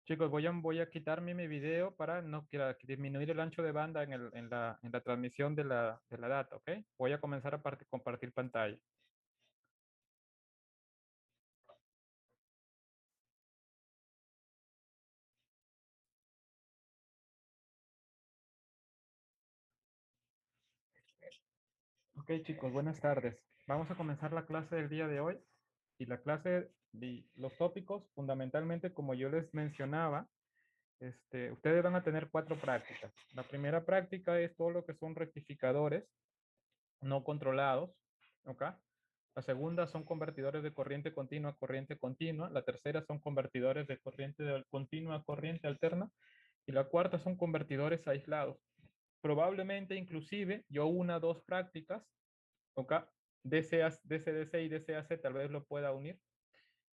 Chicos, voy a quitarme mi video para no disminuir el ancho de banda en la transmisión de la data, ¿ok? Voy a comenzar a compartir pantalla. Ok, chicos, buenas tardes. Vamos a comenzar la clase del día de hoy. Y la clase de los tópicos, fundamentalmente, como yo les mencionaba, ustedes van a tener 4 prácticas. La primera práctica es todo lo que son rectificadores no controlados, ¿ok? La segunda son convertidores de corriente continua a corriente continua. La tercera son convertidores de continua a corriente alterna. Y la cuarta son convertidores aislados. Probablemente, inclusive, yo 1 o 2 prácticas, ¿ok? DC y DCAC tal vez lo pueda unir.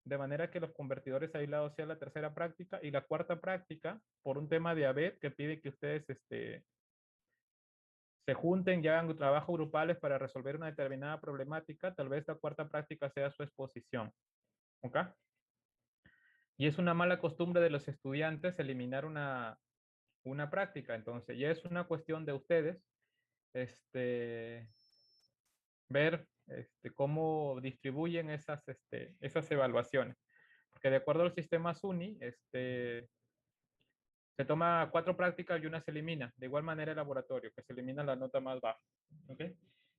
De manera que los convertidores aislados sea la tercera práctica. Y la cuarta práctica, por un tema de ABET que pide que ustedes se junten y hagan trabajos grupales para resolver una determinada problemática, tal vez la cuarta práctica sea su exposición. ¿Ok? Y es una mala costumbre de los estudiantes eliminar una práctica. Entonces, ya es una cuestión de ustedes este, ver cómo distribuyen esas evaluaciones. Porque de acuerdo al sistema SUNY, se toma 4 prácticas y una se elimina. De igual manera el laboratorio, que se elimina la nota más baja. ¿Ok?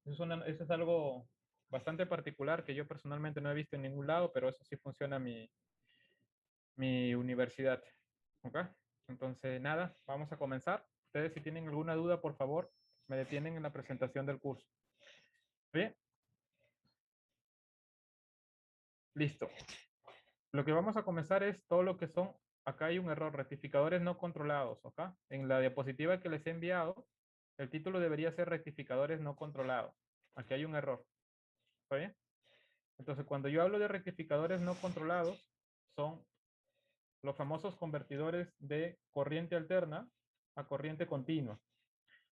Eso es algo bastante particular que yo personalmente no he visto en ningún lado, pero eso sí funciona en mi universidad. ¿Ok? Entonces, nada, vamos a comenzar. Ustedes si tienen alguna duda, por favor, me detienen en la presentación del curso. Bien, listo. Lo que vamos a comenzar es todo lo que son, acá hay un error, rectificadores no controlados, ¿ok? En la diapositiva que les he enviado, el título debería ser rectificadores no controlados. Aquí hay un error, ¿está bien? Entonces, cuando yo hablo de rectificadores no controlados, son los famosos convertidores de corriente alterna a corriente continua.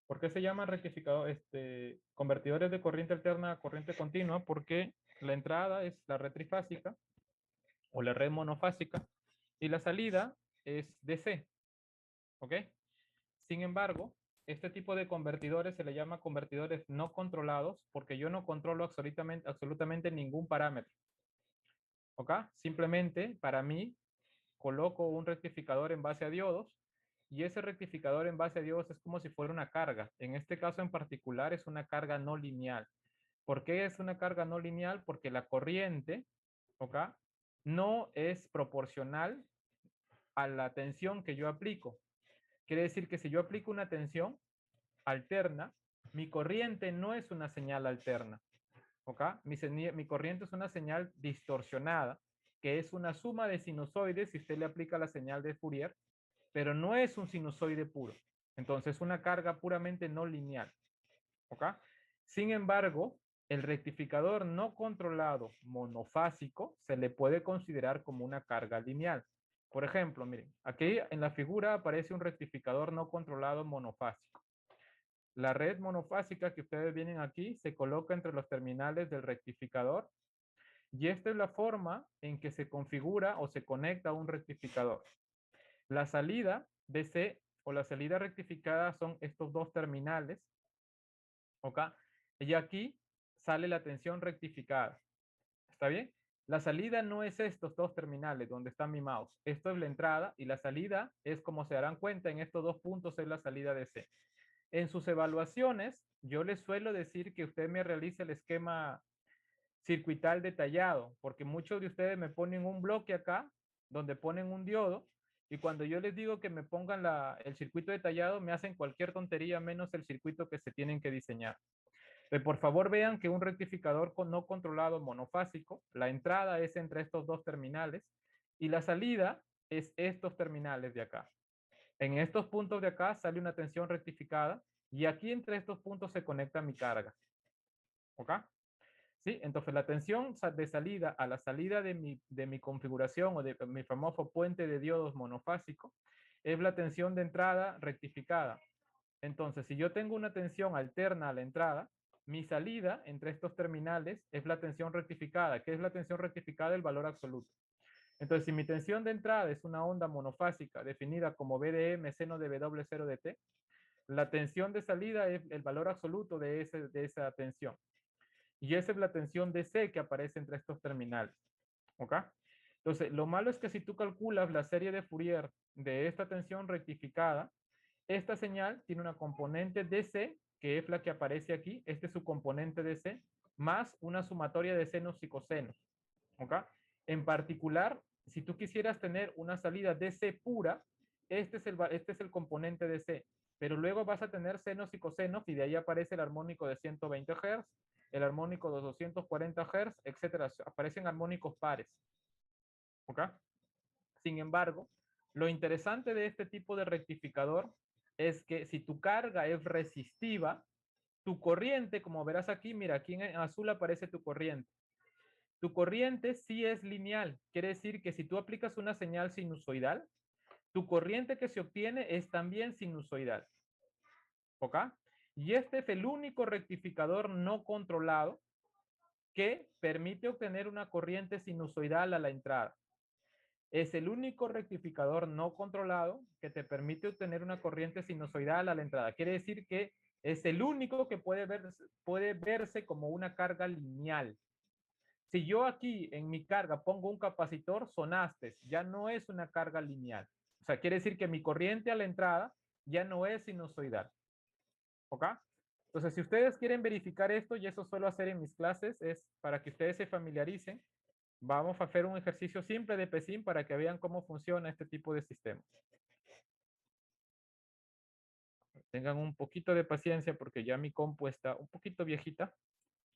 ¿Por qué se llaman convertidores de corriente alterna a corriente continua? Porque la entrada es la red trifásica o la red monofásica y la salida es DC, ¿ok? Sin embargo, este tipo de convertidores se le llama convertidores no controlados porque yo no controlo absolutamente ningún parámetro, ¿ok? Simplemente para mí coloco un rectificador en base a diodos y ese rectificador en base a diodos es como si fuera una carga. En este caso en particular es una carga no lineal. ¿Por qué es una carga no lineal? Porque la corriente, ¿ok? No es proporcional a la tensión que yo aplico. Quiere decir que si yo aplico una tensión alterna, mi corriente no es una señal alterna, ¿ok? Mi corriente es una señal distorsionada, que es una suma de sinusoides si usted le aplica la señal de Fourier, pero no es un sinusoide puro. Entonces, es una carga puramente no lineal, ¿ok? Sin embargo, el rectificador no controlado monofásico se le puede considerar como una carga lineal. Por ejemplo, miren, aquí en la figura aparece un rectificador no controlado monofásico. La red monofásica que ustedes vienen aquí se coloca entre los terminales del rectificador y esta es la forma en que se configura o se conecta un rectificador. La salida DC o la salida rectificada son estos 2 terminales, ¿ok? Y aquí sale la tensión rectificada. ¿Está bien? La salida no es estos 2 terminales donde está mi mouse. Esto es la entrada y la salida es, como se darán cuenta, en estos 2 puntos es la salida DC. En sus evaluaciones, yo les suelo decir que usted me realice el esquema circuital detallado, porque muchos de ustedes me ponen un bloque acá, donde ponen un diodo, y cuando yo les digo que me pongan el circuito detallado, me hacen cualquier tontería menos el circuito que se tienen que diseñar. Por favor, vean que un rectificador no controlado monofásico, la entrada es entre estos 2 terminales y la salida es estos terminales de acá. En estos puntos de acá sale una tensión rectificada y aquí entre estos puntos se conecta mi carga. ¿Ok? ¿Sí? Entonces la tensión de salida a la salida de mi configuración o de mi famoso puente de diodos monofásico es la tensión de entrada rectificada. Entonces, si yo tengo una tensión alterna a la entrada, mi salida entre estos terminales es la tensión rectificada. ¿Qué es la tensión rectificada? El valor absoluto. Entonces, si mi tensión de entrada es una onda monofásica definida como BDM seno de W0 de T, la tensión de salida es el valor absoluto de esa tensión. Y esa es la tensión DC que aparece entre estos terminales. ¿Ok? Entonces, lo malo es que si tú calculas la serie de Fourier de esta tensión rectificada, esta señal tiene una componente DC, que es la que aparece aquí. Este es su componente DC, más una sumatoria de senos y cosenos. ¿Ok? En particular, si tú quisieras tener una salida DC pura, este es el componente DC. Pero luego vas a tener senos y cosenos y de ahí aparece el armónico de 120 Hz, el armónico de 240 Hz, etcétera. Aparecen armónicos pares. ¿Ok? Sin embargo, lo interesante de este tipo de rectificador es que si tu carga es resistiva, tu corriente, como verás aquí, mira, aquí en azul aparece tu corriente. Tu corriente sí es lineal. Quiere decir que si tú aplicas una señal sinusoidal, tu corriente que se obtiene es también sinusoidal. ¿Ok? Y este es el único rectificador no controlado que permite obtener una corriente sinusoidal a la entrada. Es el único rectificador no controlado que te permite obtener una corriente sinusoidal a la entrada. Quiere decir que es el único que puede verse como una carga lineal. Si yo aquí en mi carga pongo un capacitor, sonaste, ya no es una carga lineal. O sea, quiere decir que mi corriente a la entrada ya no es sinusoidal. ¿Ok? Entonces, si ustedes quieren verificar esto, y eso suelo hacer en mis clases, es para que ustedes se familiaricen. Vamos a hacer un ejercicio simple de PESIM para que vean cómo funciona este tipo de sistema. Tengan un poquito de paciencia porque ya mi compu está un poquito viejita.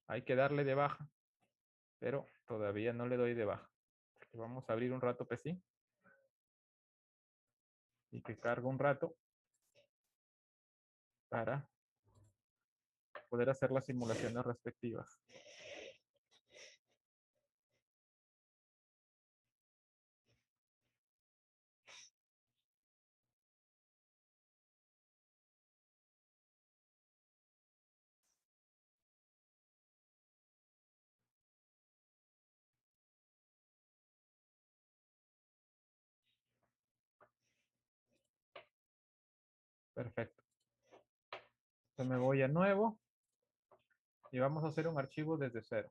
Hay que darle de baja, pero todavía no le doy de baja. Vamos a abrir un rato PESIM y que cargue un rato para poder hacer las simulaciones respectivas. Perfecto. Entonces me voy a nuevo y vamos a hacer un archivo desde cero.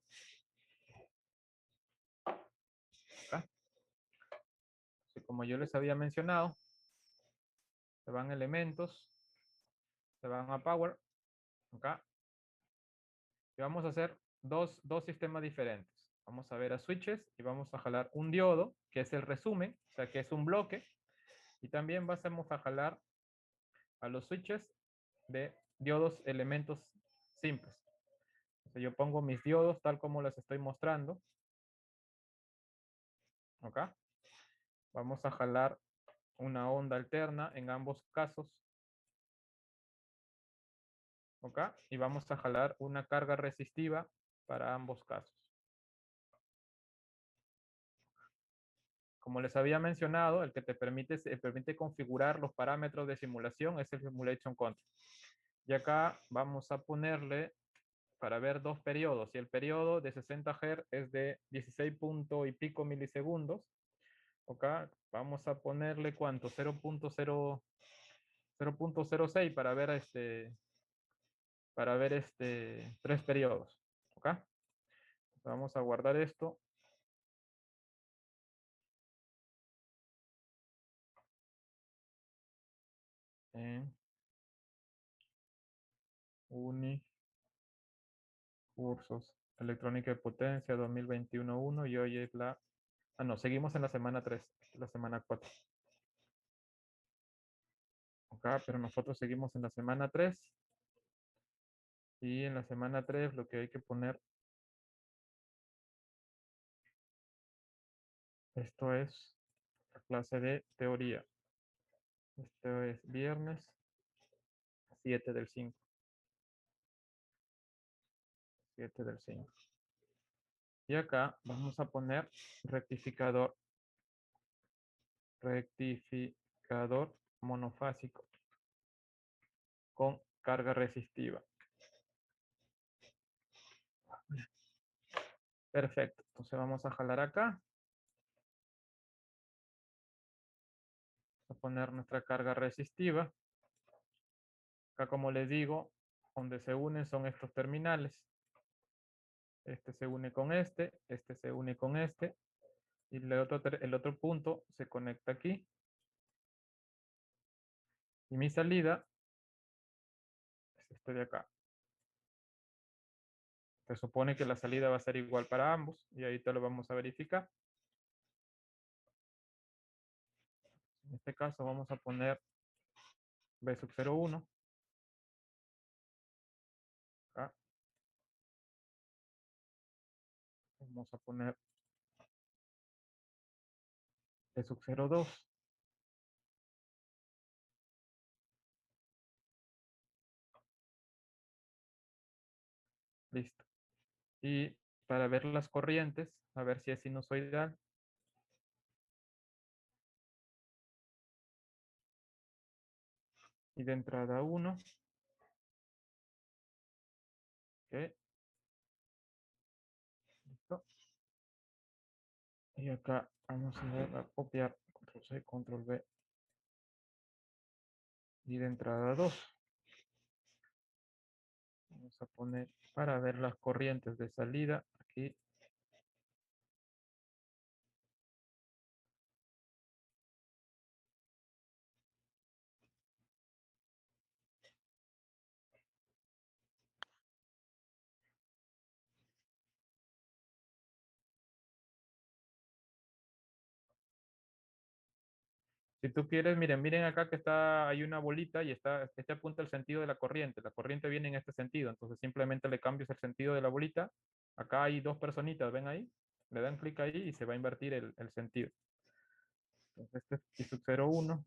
Acá. Así como yo les había mencionado, se van elementos, se van a Power, acá, y vamos a hacer dos sistemas diferentes. Vamos a ver a switches y vamos a jalar un diodo, que es el resumen, o sea que es un bloque, y también vamos a jalar a los switches de diodos elementos simples. O sea, yo pongo mis diodos tal como les estoy mostrando. Acá. Vamos a jalar una onda alterna en ambos casos. ¿Ok? Y vamos a jalar una carga resistiva para ambos casos. Como les había mencionado, el que te permite configurar los parámetros de simulación es el Simulation Control. Y acá vamos a ponerle para ver dos periodos. Y el periodo de 60 Hz es de 16 punto y pico milisegundos. ¿Ok? Vamos a ponerle ¿cuánto? 0.06 para ver tres periodos. ¿Ok? Vamos a guardar esto. En cursos electrónica de potencia 2021-1 y hoy es la... Ah, no, seguimos en la semana 3, la semana 4. Ok, pero nosotros seguimos en la semana 3 y en la semana 3 lo que hay que poner, esto es la clase de teoría. Esto es viernes 7 del 5. 7 del 5. Y acá vamos a poner rectificador monofásico con carga resistiva. Perfecto. Entonces vamos a jalar acá. poner nuestra carga resistiva. Acá, como les digo, donde se unen son estos terminales. Este se une con este se une con este, y el otro punto se conecta aquí. Y mi salida es este de acá. Se supone que la salida va a ser igual para ambos, y ahí te lo vamos a verificar. En este caso vamos a poner B sub 01. Acá. Vamos a poner B sub 02. Listo. Y para ver las corrientes, a ver si es sinusoidal. Y de entrada 1. Ok. Listo. Y acá vamos a copiar, control C, control V. Y de entrada 2. Vamos a poner para ver las corrientes de salida aquí. Si tú quieres, miren acá que hay una bolita y este apunta el sentido de la corriente. La corriente viene en este sentido, entonces simplemente le cambias el sentido de la bolita. Acá hay dos personitas, ¿ven ahí? Le dan clic ahí y se va a invertir el sentido. Entonces este es I sub 01.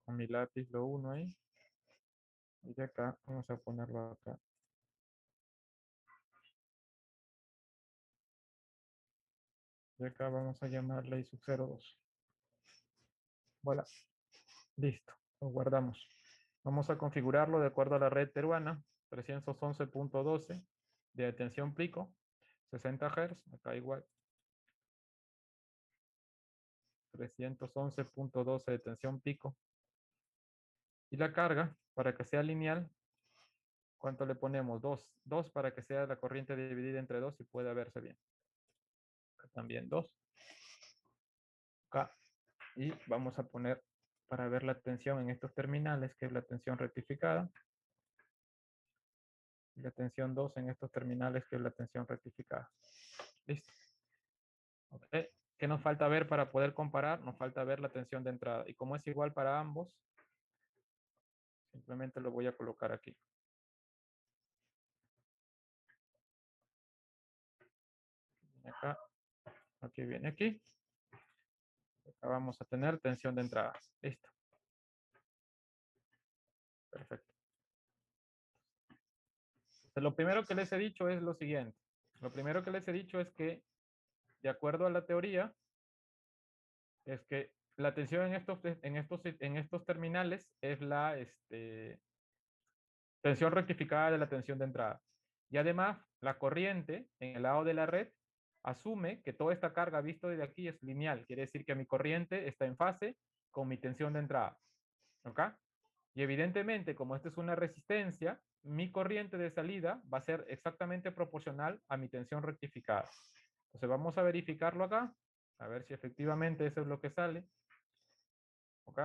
Con mi lápiz lo uno ahí. Y de acá vamos a ponerlo acá. Y acá vamos a llamarle I sub 02. Voilà. Listo. Lo guardamos. Vamos a configurarlo de acuerdo a la red peruana. 311.12 de tensión pico. 60 Hz. Acá igual. 311.12 de tensión pico. Y la carga, para que sea lineal, ¿cuánto le ponemos? 2. 2 para que sea la corriente dividida entre 2 y pueda verse bien. Acá también 2. Acá. Y vamos a poner para ver la tensión en estos terminales, que es la tensión rectificada. Y la tensión 2 en estos terminales, que es la tensión rectificada. Listo. Okay. ¿Qué nos falta ver para poder comparar? Nos falta ver la tensión de entrada. Y como es igual para ambos, simplemente lo voy a colocar aquí. Acá, aquí viene aquí. Acá vamos a tener tensión de entrada. Listo. Perfecto. Entonces, lo primero que les he dicho es lo siguiente. Lo primero que les he dicho es que, de acuerdo a la teoría, es que la tensión en estos terminales es la tensión rectificada de la tensión de entrada. Y además, la corriente en el lado de la red asume que toda esta carga visto desde aquí es lineal. Quiere decir que mi corriente está en fase con mi tensión de entrada. ¿Ok? Y evidentemente, como esta es una resistencia, mi corriente de salida va a ser exactamente proporcional a mi tensión rectificada. Entonces vamos a verificarlo acá, a ver si efectivamente eso es lo que sale. ¿Ok?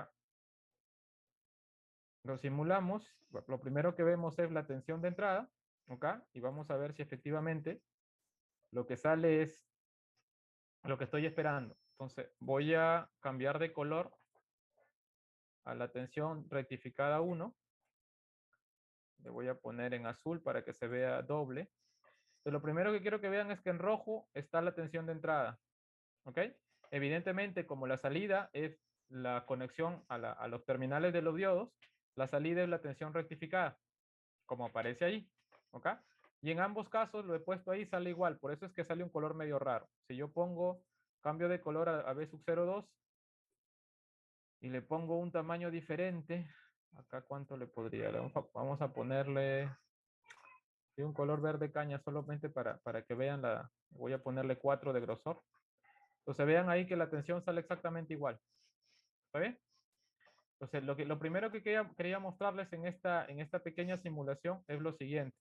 Lo simulamos. Lo primero que vemos es la tensión de entrada. ¿Ok? Y vamos a ver si efectivamente lo que sale es lo que estoy esperando. Entonces voy a cambiar de color a la tensión rectificada 1. Le voy a poner en azul para que se vea doble. Entonces, lo primero que quiero que vean es que en rojo está la tensión de entrada. ¿Ok? Evidentemente, como la salida es la conexión a los terminales de los diodos, la salida es la tensión rectificada, como aparece ahí. ¿Ok? Y en ambos casos lo he puesto ahí, sale igual. Por eso es que sale un color medio raro. Si yo pongo cambio de color a B sub 02 y le pongo un tamaño diferente, acá cuánto le podría, vamos a ponerle Y un color verde caña solamente para que vean la, voy a ponerle 4 de grosor. Entonces vean ahí que la tensión sale exactamente igual. ¿Está bien? Entonces lo primero que quería mostrarles en esta pequeña simulación es lo siguiente.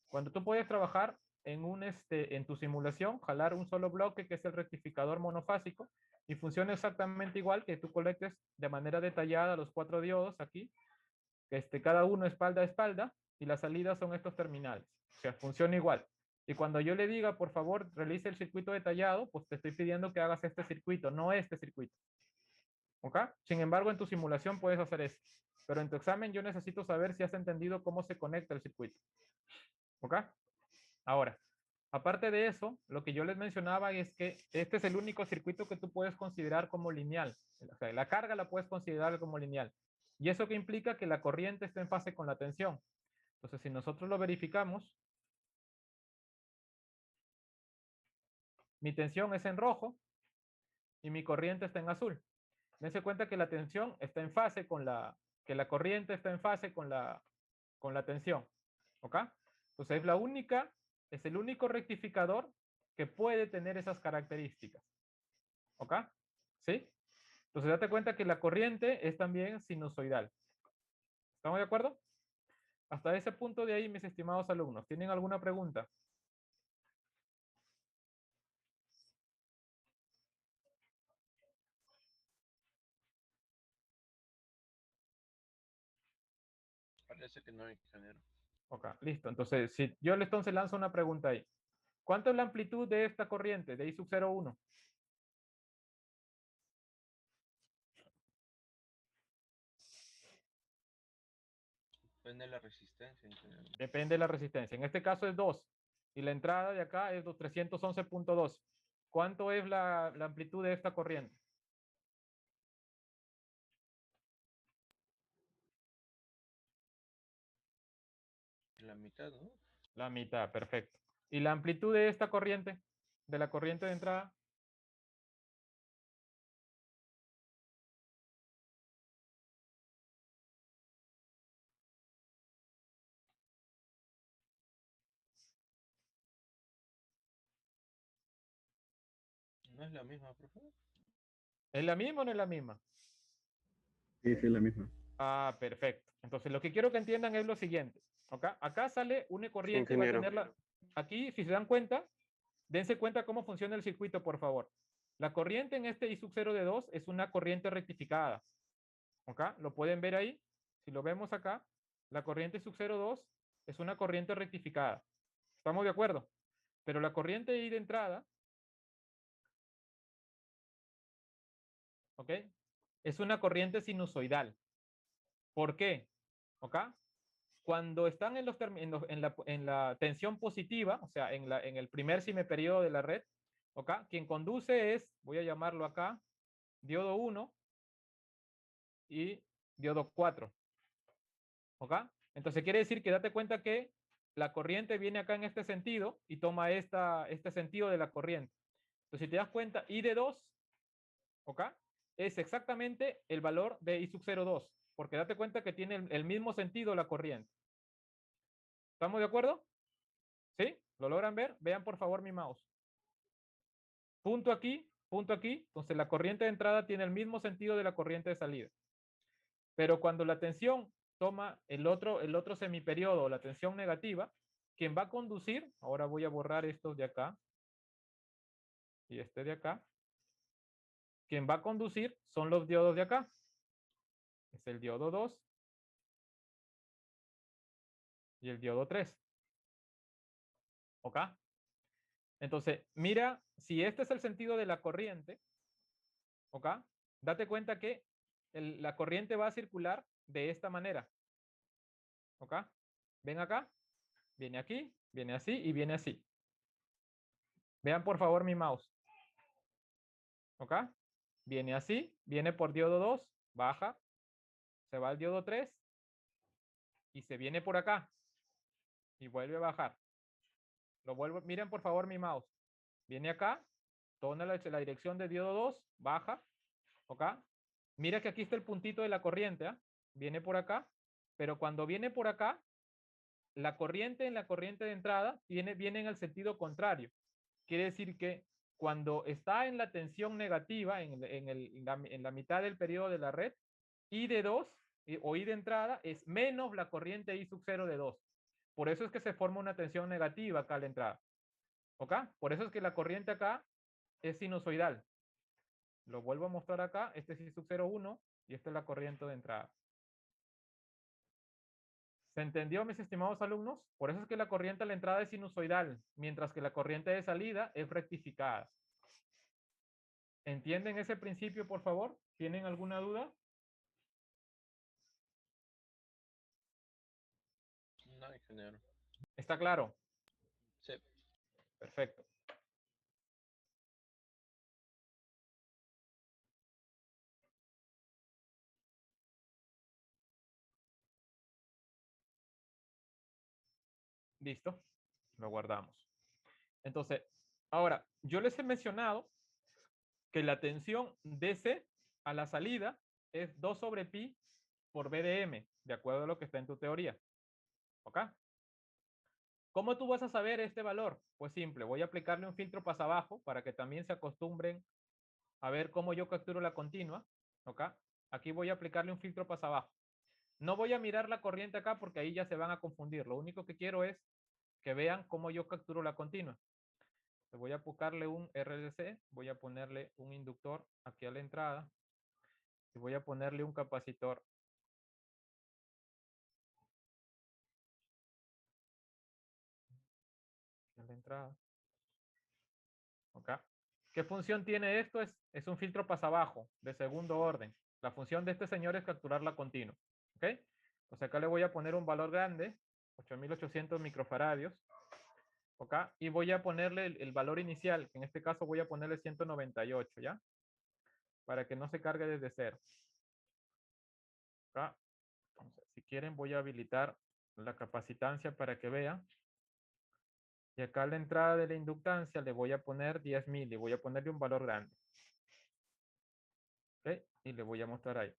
Cuando tú puedes trabajar en tu simulación, jalar un solo bloque que es el rectificador monofásico y funciona exactamente igual que tú conectes de manera detallada los 4 diodos aquí, que cada uno espalda a espalda y las salidas son estos terminales. O sea, funciona igual. Y cuando yo le diga, por favor, realice el circuito detallado, pues te estoy pidiendo que hagas este circuito, no este circuito. ¿Ok? Sin embargo, en tu simulación puedes hacer eso. Pero en tu examen yo necesito saber si has entendido cómo se conecta el circuito. ¿Ok? Ahora, aparte de eso, lo que yo les mencionaba es que este es el único circuito que tú puedes considerar como lineal. O sea, la carga la puedes considerar como lineal. Y eso que implica que la corriente está en fase con la tensión. Entonces, si nosotros lo verificamos, mi tensión es en rojo y mi corriente está en azul. Dense cuenta que la tensión está en fase que la corriente está en fase con la tensión. ¿Ok? Entonces es el único rectificador que puede tener esas características. ¿Ok? ¿Sí? Entonces date cuenta que la corriente es también sinusoidal. ¿Estamos de acuerdo? Hasta ese punto de ahí, mis estimados alumnos, ¿tienen alguna pregunta? Parece que no, ingeniero. Ok, listo. Entonces, si yo entonces lanzo una pregunta ahí. ¿Cuánto es la amplitud de esta corriente de I sub 0,1? Depende de la resistencia, ingeniero. Depende de la resistencia. En este caso es 2. Y la entrada de acá es 311.2. ¿Cuánto es la amplitud de esta corriente? La mitad, ¿no? La mitad, perfecto. ¿Y la amplitud de esta corriente? De la corriente de entrada. ¿No es la misma, profe? ¿Es la misma o no es la misma? Sí, sí, la misma. Ah, perfecto. Entonces, lo que quiero que entiendan es lo siguiente. Acá sale una Sí, corriente, va a ingeniero. tenerla. Aquí, si se dan cuenta, dense cuenta cómo funciona el circuito, por favor. La corriente en este I sub 0 de 2 es una corriente rectificada. ¿Ok? Lo pueden ver ahí. Si lo vemos acá, la corriente sub 0,2 es una corriente rectificada. ¿Estamos de acuerdo? Pero la corriente I de entrada, ¿ok? Es una corriente sinusoidal. ¿Por qué? ¿Ok? Cuando están en la tensión positiva, o sea, en el primer semiperiodo de la red, ¿ok? Quien conduce es, voy a llamarlo acá, diodo 1 y diodo 4. ¿Ok? Entonces quiere decir que date cuenta que la corriente viene acá en este sentido y toma este sentido de la corriente. Entonces si te das cuenta, I de 2, ¿ok? Es exactamente el valor de I sub 0,2, porque date cuenta que tiene el mismo sentido la corriente. ¿Estamos de acuerdo? ¿Sí? ¿Lo logran ver? Vean por favor mi mouse. Punto aquí, punto aquí. Entonces la corriente de entrada tiene el mismo sentido de la corriente de salida. Pero cuando la tensión toma el otro semiperiodo, la tensión negativa, quien va a conducir, ahora voy a borrar estos de acá y este de acá, quien va a conducir son los diodos de acá. Es el diodo 2 y el diodo 3. ¿Ok? Entonces, mira, si este es el sentido de la corriente, ¿ok? Date cuenta que la corriente va a circular de esta manera. ¿Ok? ¿Ven acá? Viene aquí, viene así y viene así. Vean por favor mi mouse. ¿Ok? Viene así, viene por diodo 2, baja, se va al diodo 3 y se viene por acá y vuelve a bajar. Miren por favor mi mouse. Viene acá, toma la dirección de diodo 2, baja, ¿ok? Mira que aquí está el puntito de la corriente, ¿eh? Viene por acá, pero cuando viene por acá, la corriente en la corriente de entrada viene en el sentido contrario. Quiere decir que cuando está en la tensión negativa, en la mitad del periodo de la red, I de 2 o I de entrada es menos la corriente I sub 0 de 2. Por eso es que se forma una tensión negativa acá a la entrada. ¿Ok? Por eso es que la corriente acá es sinusoidal. Lo vuelvo a mostrar acá. Este es I sub 0,1 y esta es la corriente de entrada. ¿Se entendió, mis estimados alumnos? Por eso es que la corriente a la entrada es sinusoidal, mientras que la corriente de salida es rectificada. ¿Entienden ese principio, por favor? ¿Tienen alguna duda? No, ingeniero. ¿Está claro? Sí. Perfecto. Listo. Lo guardamos. Entonces, ahora, yo les he mencionado que la tensión DC a la salida es 2 sobre pi por BDM, de acuerdo a lo que está en tu teoría. ¿Ok? ¿Cómo tú vas a saber este valor? Pues simple, voy a aplicarle un filtro pasabajo para que también se acostumbren a ver cómo yo capturo la continua. ¿Ok? Aquí voy a aplicarle un filtro pasabajo. No voy a mirar la corriente acá porque ahí ya se van a confundir. Lo único que quiero es que vean cómo yo capturo la continua. Voy a aplicarle un RDC, voy a ponerle un inductor aquí a la entrada y voy a ponerle un capacitor. Aquí a la entrada. ¿Ok? ¿Qué función tiene esto? Es un filtro pasabajo de segundo orden. La función de este señor es capturar la continua. ¿Ok? Entonces acá le voy a poner un valor grande, 8800 microfaradios. ¿Ok? Y voy a ponerle el valor inicial, que en este caso voy a ponerle 198, ¿ya? Para que no se cargue desde cero. ¿Ok? Entonces, si quieren voy a habilitar la capacitancia para que vean. Y acá a la entrada de la inductancia le voy a poner 10.000 y voy a ponerle un valor grande. ¿Ok? Y le voy a mostrar ahí.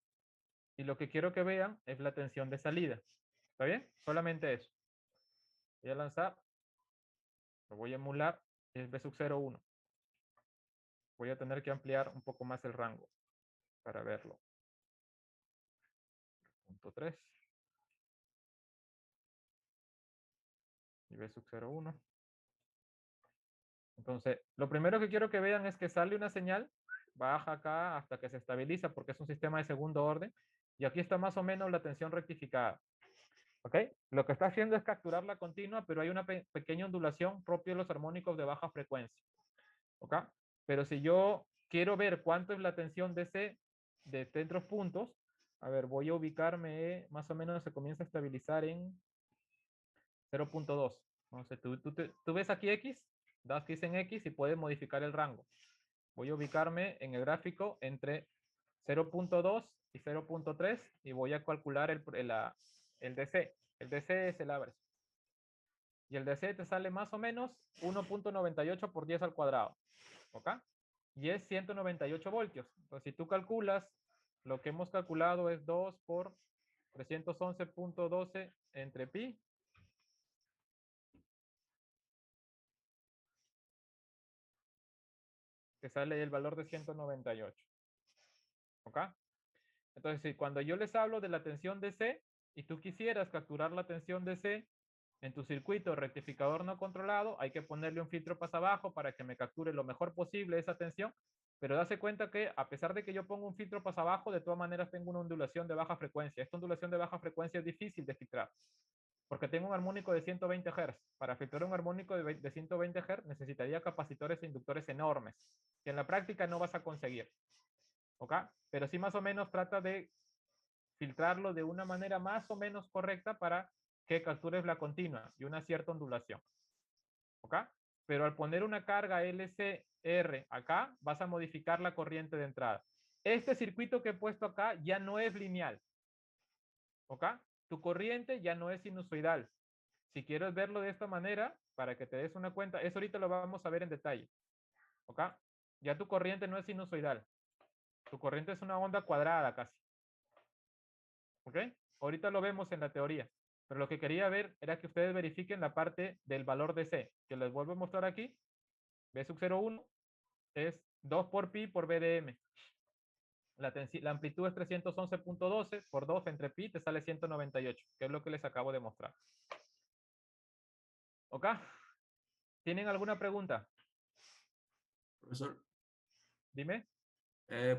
Y lo que quiero que vean es la tensión de salida. ¿Está bien? Solamente eso. Voy a lanzar. Lo voy a emular. Es B sub 0,1. Voy a tener que ampliar un poco más el rango para verlo. Punto 3. Y B sub 0,1. Entonces, lo primero que quiero que vean es que sale una señal, baja acá hasta que se estabiliza porque es un sistema de segundo orden. Y aquí está más o menos la tensión rectificada. ¿Ok? Lo que está haciendo es capturar la continua, pero hay una pequeña ondulación propia de los armónicos de baja frecuencia. ¿Ok? Pero si yo quiero ver cuánto es la tensión DC de otros puntos, a ver, voy a ubicarme, más o menos se comienza a estabilizar en 0,2. Entonces, tú ves aquí X, das clic en X y puedes modificar el rango. Voy a ubicarme en el gráfico entre 0,2 y 0,3 y voy a calcular el DC. El DC es el average. Y el DC te sale más o menos 1,98 por 10 al cuadrado. ¿Ok? Y es 198 voltios. Entonces, si tú calculas, lo que hemos calculado es 2 por 311.12 entre pi. Que sale el valor de 198. ¿Ok? Entonces, si cuando yo les hablo de la tensión DC y tú quisieras capturar la tensión DC en tu circuito rectificador no controlado, hay que ponerle un filtro pasabajo para que me capture lo mejor posible esa tensión, pero dase cuenta que a pesar de que yo pongo un filtro pasabajo, de todas maneras tengo una ondulación de baja frecuencia. Esta ondulación de baja frecuencia es difícil de filtrar, porque tengo un armónico de 120 Hz. Para filtrar un armónico de 120 Hz necesitaría capacitores e inductores enormes, que en la práctica no vas a conseguir. ¿Ok? Pero sí más o menos trata de filtrarlo de una manera más o menos correcta para que captures la continua y una cierta ondulación. ¿Ok? Pero al poner una carga LCR acá, vas a modificar la corriente de entrada. Este circuito que he puesto acá ya no es lineal. ¿Ok? Tu corriente ya no es sinusoidal. Si quieres verlo de esta manera, para que te des una cuenta, eso ahorita lo vamos a ver en detalle. ¿Ok? Ya tu corriente no es sinusoidal. Tu corriente es una onda cuadrada casi. ¿Ok? Ahorita lo vemos en la teoría. Pero lo que quería ver era que ustedes verifiquen la parte del valor de C, que les vuelvo a mostrar aquí. B sub 0,1 es 2 por pi por BDM. La amplitud es 311.12 por 2 entre pi, te sale 198, que es lo que les acabo de mostrar. ¿Ok? ¿Tienen alguna pregunta? Profesor, Dime.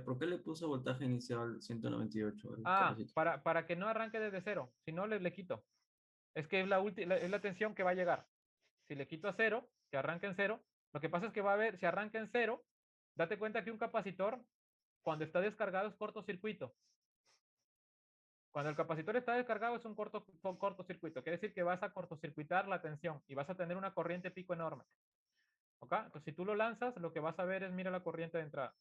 ¿por qué le puso voltaje inicial 198 al Ah, capacitor? para que no arranque desde cero. Si no, le quito. Es que es la tensión que va a llegar. Si le quito a cero, que arranque en cero, lo que pasa es que va a haber, si arranca en cero, date cuenta que un capacitor, cuando está descargado, es cortocircuito. Cuando el capacitor está descargado, es un cortocircuito. Quiere decir que vas a cortocircuitar la tensión y vas a tener una corriente pico enorme. ¿Ok? Entonces, si tú lo lanzas, lo que vas a ver es, mira la corriente de entrada.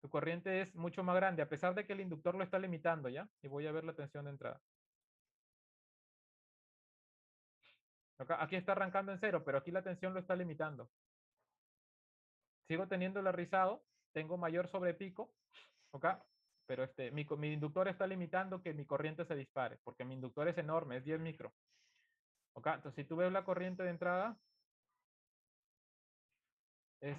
Tu corriente es mucho más grande, a pesar de que el inductor lo está limitando, ¿ya? Y voy a ver la tensión de entrada. Aquí está arrancando en cero, pero aquí la tensión lo está limitando. Sigo teniendo el rizado, tengo mayor sobrepico, ¿ok? Pero mi inductor está limitando que mi corriente se dispare, porque mi inductor es enorme, es 10 micro. ¿Ok? Entonces, si tú ves la corriente de entrada, es,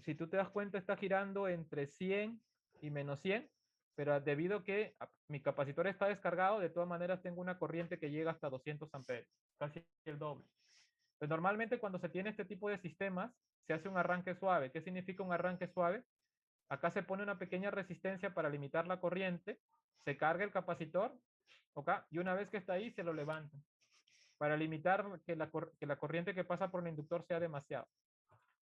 si tú te das cuenta, está girando entre 100 y menos 100, pero debido a que mi capacitor está descargado, de todas maneras tengo una corriente que llega hasta 200 amperes, casi el doble. Pues normalmente cuando se tiene este tipo de sistemas, se hace un arranque suave. ¿Qué significa un arranque suave? Acá se pone una pequeña resistencia para limitar la corriente, se carga el capacitor, ¿ok? Y una vez que está ahí, se lo levanta para limitar que la corriente que pasa por el inductor sea demasiado.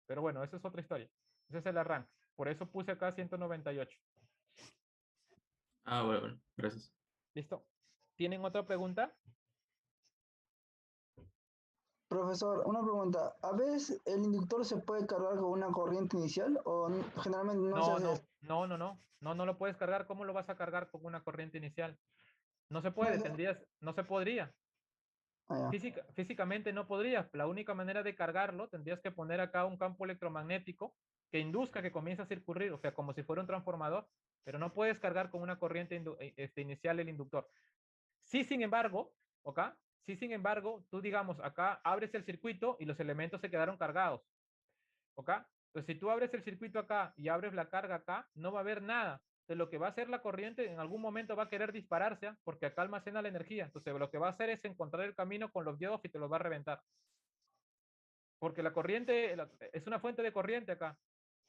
Pero bueno, esa es otra historia. Ese es el arranque. Por eso puse acá 198. Ah, bueno, gracias. ¿Listo? ¿Tienen otra pregunta? Profesor, una pregunta. ¿A veces el inductor se puede cargar con una corriente inicial o generalmente no se No, hace no, esto? no lo puedes cargar. ¿Cómo lo vas a cargar con una corriente inicial? No se No puede, se- no se podría. Ah, ya. Físicamente no podrías. La única manera de cargarlo, tendrías que poner acá un campo electromagnético que induzca que comience a circular, o sea, como si fuera un transformador, pero no puedes cargar con una corriente inicial el inductor. Sí, sin embargo, ¿ok? Sí, sin embargo, tú digamos, acá abres el circuito y los elementos se quedaron cargados, ¿ok? Entonces, si tú abres el circuito acá y abres la carga acá, no va a haber nada. Entonces, lo que va a hacer la corriente en algún momento va a querer dispararse, ¿ah? Porque acá almacena la energía. Entonces, lo que va a hacer es encontrar el camino con los diodos y te los va a reventar. Porque la corriente es una fuente de corriente acá.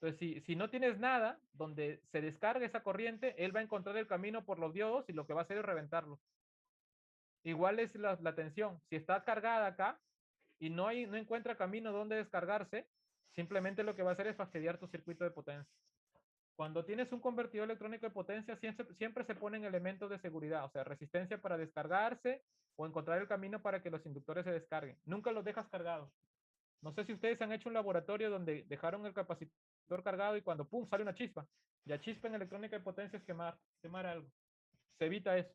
Entonces, si no tienes nada donde se descargue esa corriente, él va a encontrar el camino por los diodos y lo que va a hacer es reventarlo. Igual es la tensión. Si está cargada acá y no encuentra camino donde descargarse, simplemente lo que va a hacer es fastidiar tu circuito de potencia. Cuando tienes un convertidor electrónico de potencia, siempre se ponen elementos de seguridad, o sea, resistencia para descargarse o encontrar el camino para que los inductores se descarguen. Nunca los dejas cargados. No sé si ustedes han hecho un laboratorio donde dejaron el capacitor cargado y cuando pum sale una chispa. Ya chispa en electrónica de potencia es quemar algo. Se evita eso.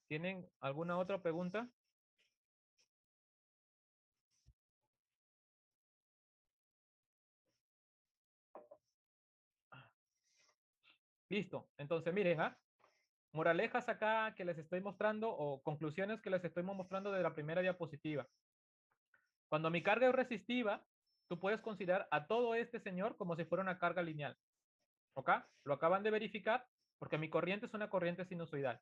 ¿Tienen alguna otra pregunta? Listo. Entonces, miren, moralejas acá que les estoy mostrando o conclusiones que les estoy mostrando de la primera diapositiva. Cuando mi carga es resistiva, tú puedes considerar a todo este señor como si fuera una carga lineal. ¿Ok? Lo acaban de verificar porque mi corriente es una corriente sinusoidal.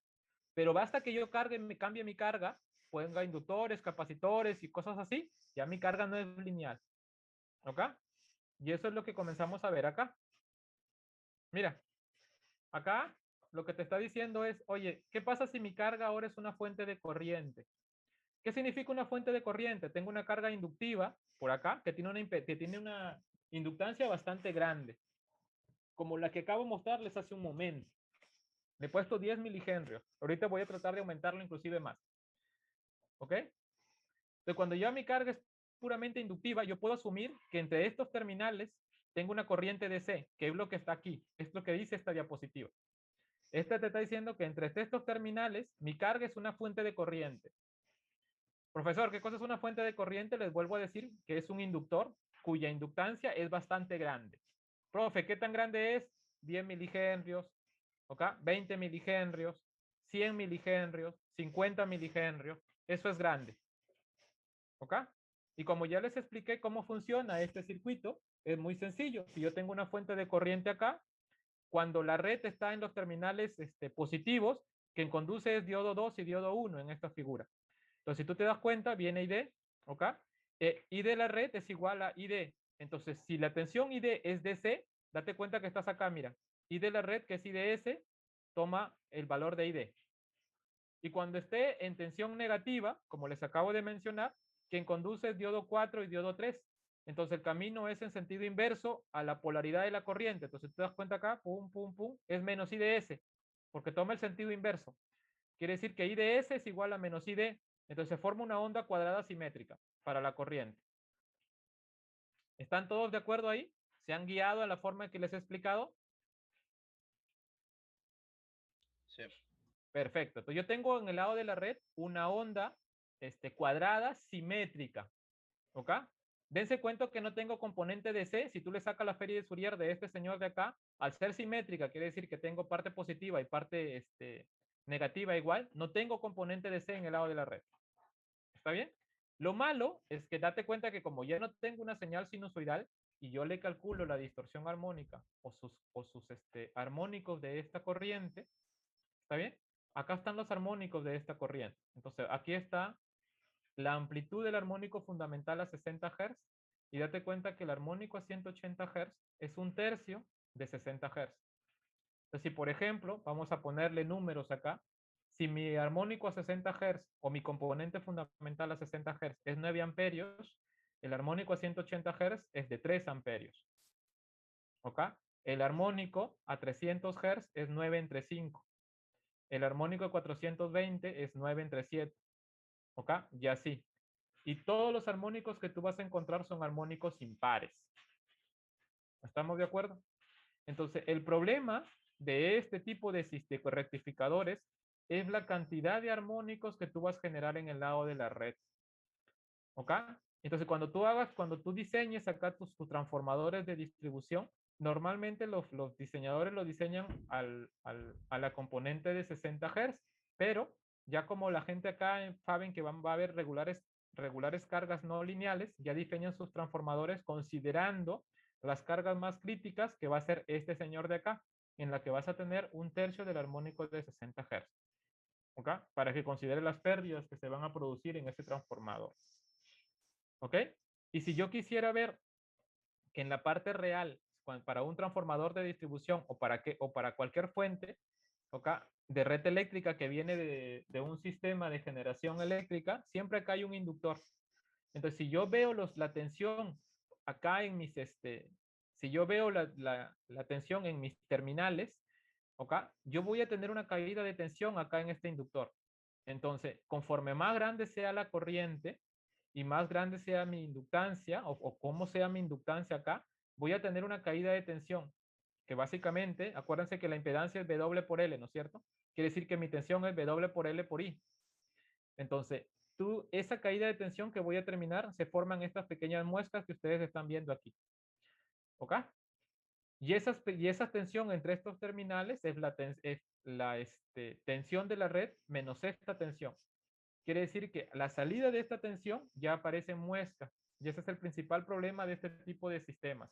Pero basta que yo cambie mi carga, ponga inductores, capacitores y cosas así, ya mi carga no es lineal. ¿Ok? Y eso es lo que comenzamos a ver acá. Mira, acá lo que te está diciendo es, oye, ¿qué pasa si mi carga ahora es una fuente de corriente? ¿Qué significa una fuente de corriente? Tengo una carga inductiva por acá que tiene una inductancia bastante grande, como la que acabo de mostrarles hace un momento. Le he puesto 10 milihenrios. Ahorita voy a tratar de aumentarlo inclusive más. ¿Ok? Entonces, cuando ya mi carga es puramente inductiva, yo puedo asumir que entre estos terminales tengo una corriente DC, que es lo que está aquí. Es lo que dice esta diapositiva. Esta te está diciendo que entre estos terminales, mi carga es una fuente de corriente. Profesor, ¿qué cosa es una fuente de corriente? Les vuelvo a decir que es un inductor cuya inductancia es bastante grande. Profe, ¿qué tan grande es? 10 milihenrios, ¿ok? 20 milihenrios, 100 milihenrios, 50 milihenrios. Eso es grande, ¿ok? Y como ya les expliqué cómo funciona este circuito, es muy sencillo. Si yo tengo una fuente de corriente acá, cuando la red está en los terminales positivos, quien conduce es diodo 2 y diodo 1 en esta figura. Entonces, si tú te das cuenta, viene ID, ¿ok? I de la red es igual a ID. Entonces, si la tensión ID es DC, date cuenta que estás acá, mira. I de la red, que es IDS, toma el valor de ID. Y cuando esté en tensión negativa, como les acabo de mencionar, quien conduce es diodo 4 y diodo 3. Entonces el camino es en sentido inverso a la polaridad de la corriente. Entonces te das cuenta acá, pum, pum, pum, es menos IDS, porque toma el sentido inverso. Quiere decir que IDS es igual a menos ID. Entonces se forma una onda cuadrada simétrica para la corriente. ¿Están todos de acuerdo ahí? ¿Se han guiado en la forma en que les he explicado? Sí. Perfecto. Entonces yo tengo en el lado de la red una onda cuadrada simétrica. ¿Ok? Dense cuenta que no tengo componente de C. Si tú le sacas la feria de Fourier de este señor de acá, al ser simétrica, quiere decir que tengo parte positiva y parte negativa igual. No tengo componente de C en el lado de la red. ¿Está bien? Lo malo es que date cuenta que como ya no tengo una señal sinusoidal y yo le calculo la distorsión armónica o sus armónicos de esta corriente, ¿está bien? Acá están los armónicos de esta corriente. Entonces, aquí está la amplitud del armónico fundamental a 60 Hz y date cuenta que el armónico a 180 Hz es un tercio de 60 Hz. Entonces, si por ejemplo, vamos a ponerle números acá, si mi armónico a 60 Hz o mi componente fundamental a 60 Hz es 9 amperios, el armónico a 180 Hz es de 3 amperios. ¿Ok? El armónico a 300 Hz es 9 entre 5. El armónico a 420 es 9 entre 7. ¿Ok? Y así. Y todos los armónicos que tú vas a encontrar son armónicos impares. ¿Estamos de acuerdo? Entonces, el problema de este tipo de rectificadores es la cantidad de armónicos que tú vas a generar en el lado de la red. ¿Ok? Entonces, cuando tú diseñes acá tus transformadores de distribución, normalmente los diseñadores lo diseñan a la componente de 60 Hz, pero ya como la gente acá saben que va a haber regulares cargas no lineales, ya diseñan sus transformadores considerando las cargas más críticas que va a ser este señor de acá, en la que vas a tener un tercio del armónico de 60 Hz. ¿Ok? Para que considere las pérdidas que se van a producir en ese transformador. ¿Ok? Y si yo quisiera ver que en la parte real, para un transformador de distribución o para cualquier fuente, ¿ok? De red eléctrica que viene de un sistema de generación eléctrica, siempre acá hay un inductor. Entonces, si yo veo la tensión acá en si yo veo la tensión en mis terminales, ¿ok? Yo voy a tener una caída de tensión acá en este inductor. Entonces, conforme más grande sea la corriente y más grande sea mi inductancia o cómo sea mi inductancia acá, voy a tener una caída de tensión. Que básicamente, acuérdense que la impedancia es W por L, ¿no es cierto? Quiere decir que mi tensión es W por L por I. Entonces, esa caída de tensión que voy a terminar se forman estas pequeñas muestras que ustedes están viendo aquí. ¿Ok? Y esa tensión entre estos terminales es la tensión de la red menos esta tensión. Quiere decir que la salida de esta tensión ya aparece en muesca. Y ese es el principal problema de este tipo de sistemas.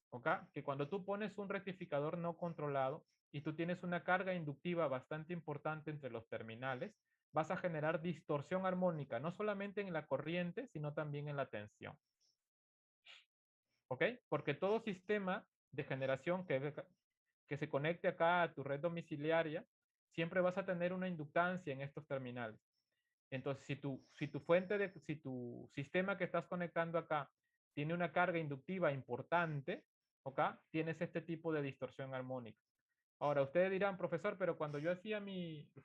¿Ok? Que cuando tú pones un rectificador no controlado y tú tienes una carga inductiva bastante importante entre los terminales, vas a generar distorsión armónica, no solamente en la corriente, sino también en la tensión. ¿Ok? Porque todo sistema de generación que se conecte acá a tu red domiciliaria, siempre vas a tener una inductancia en estos terminales. Entonces, si tu sistema que estás conectando acá tiene una carga inductiva importante, ¿ok? Tienes este tipo de distorsión armónica. Ahora, ustedes dirán, profesor, pero cuando yo hacía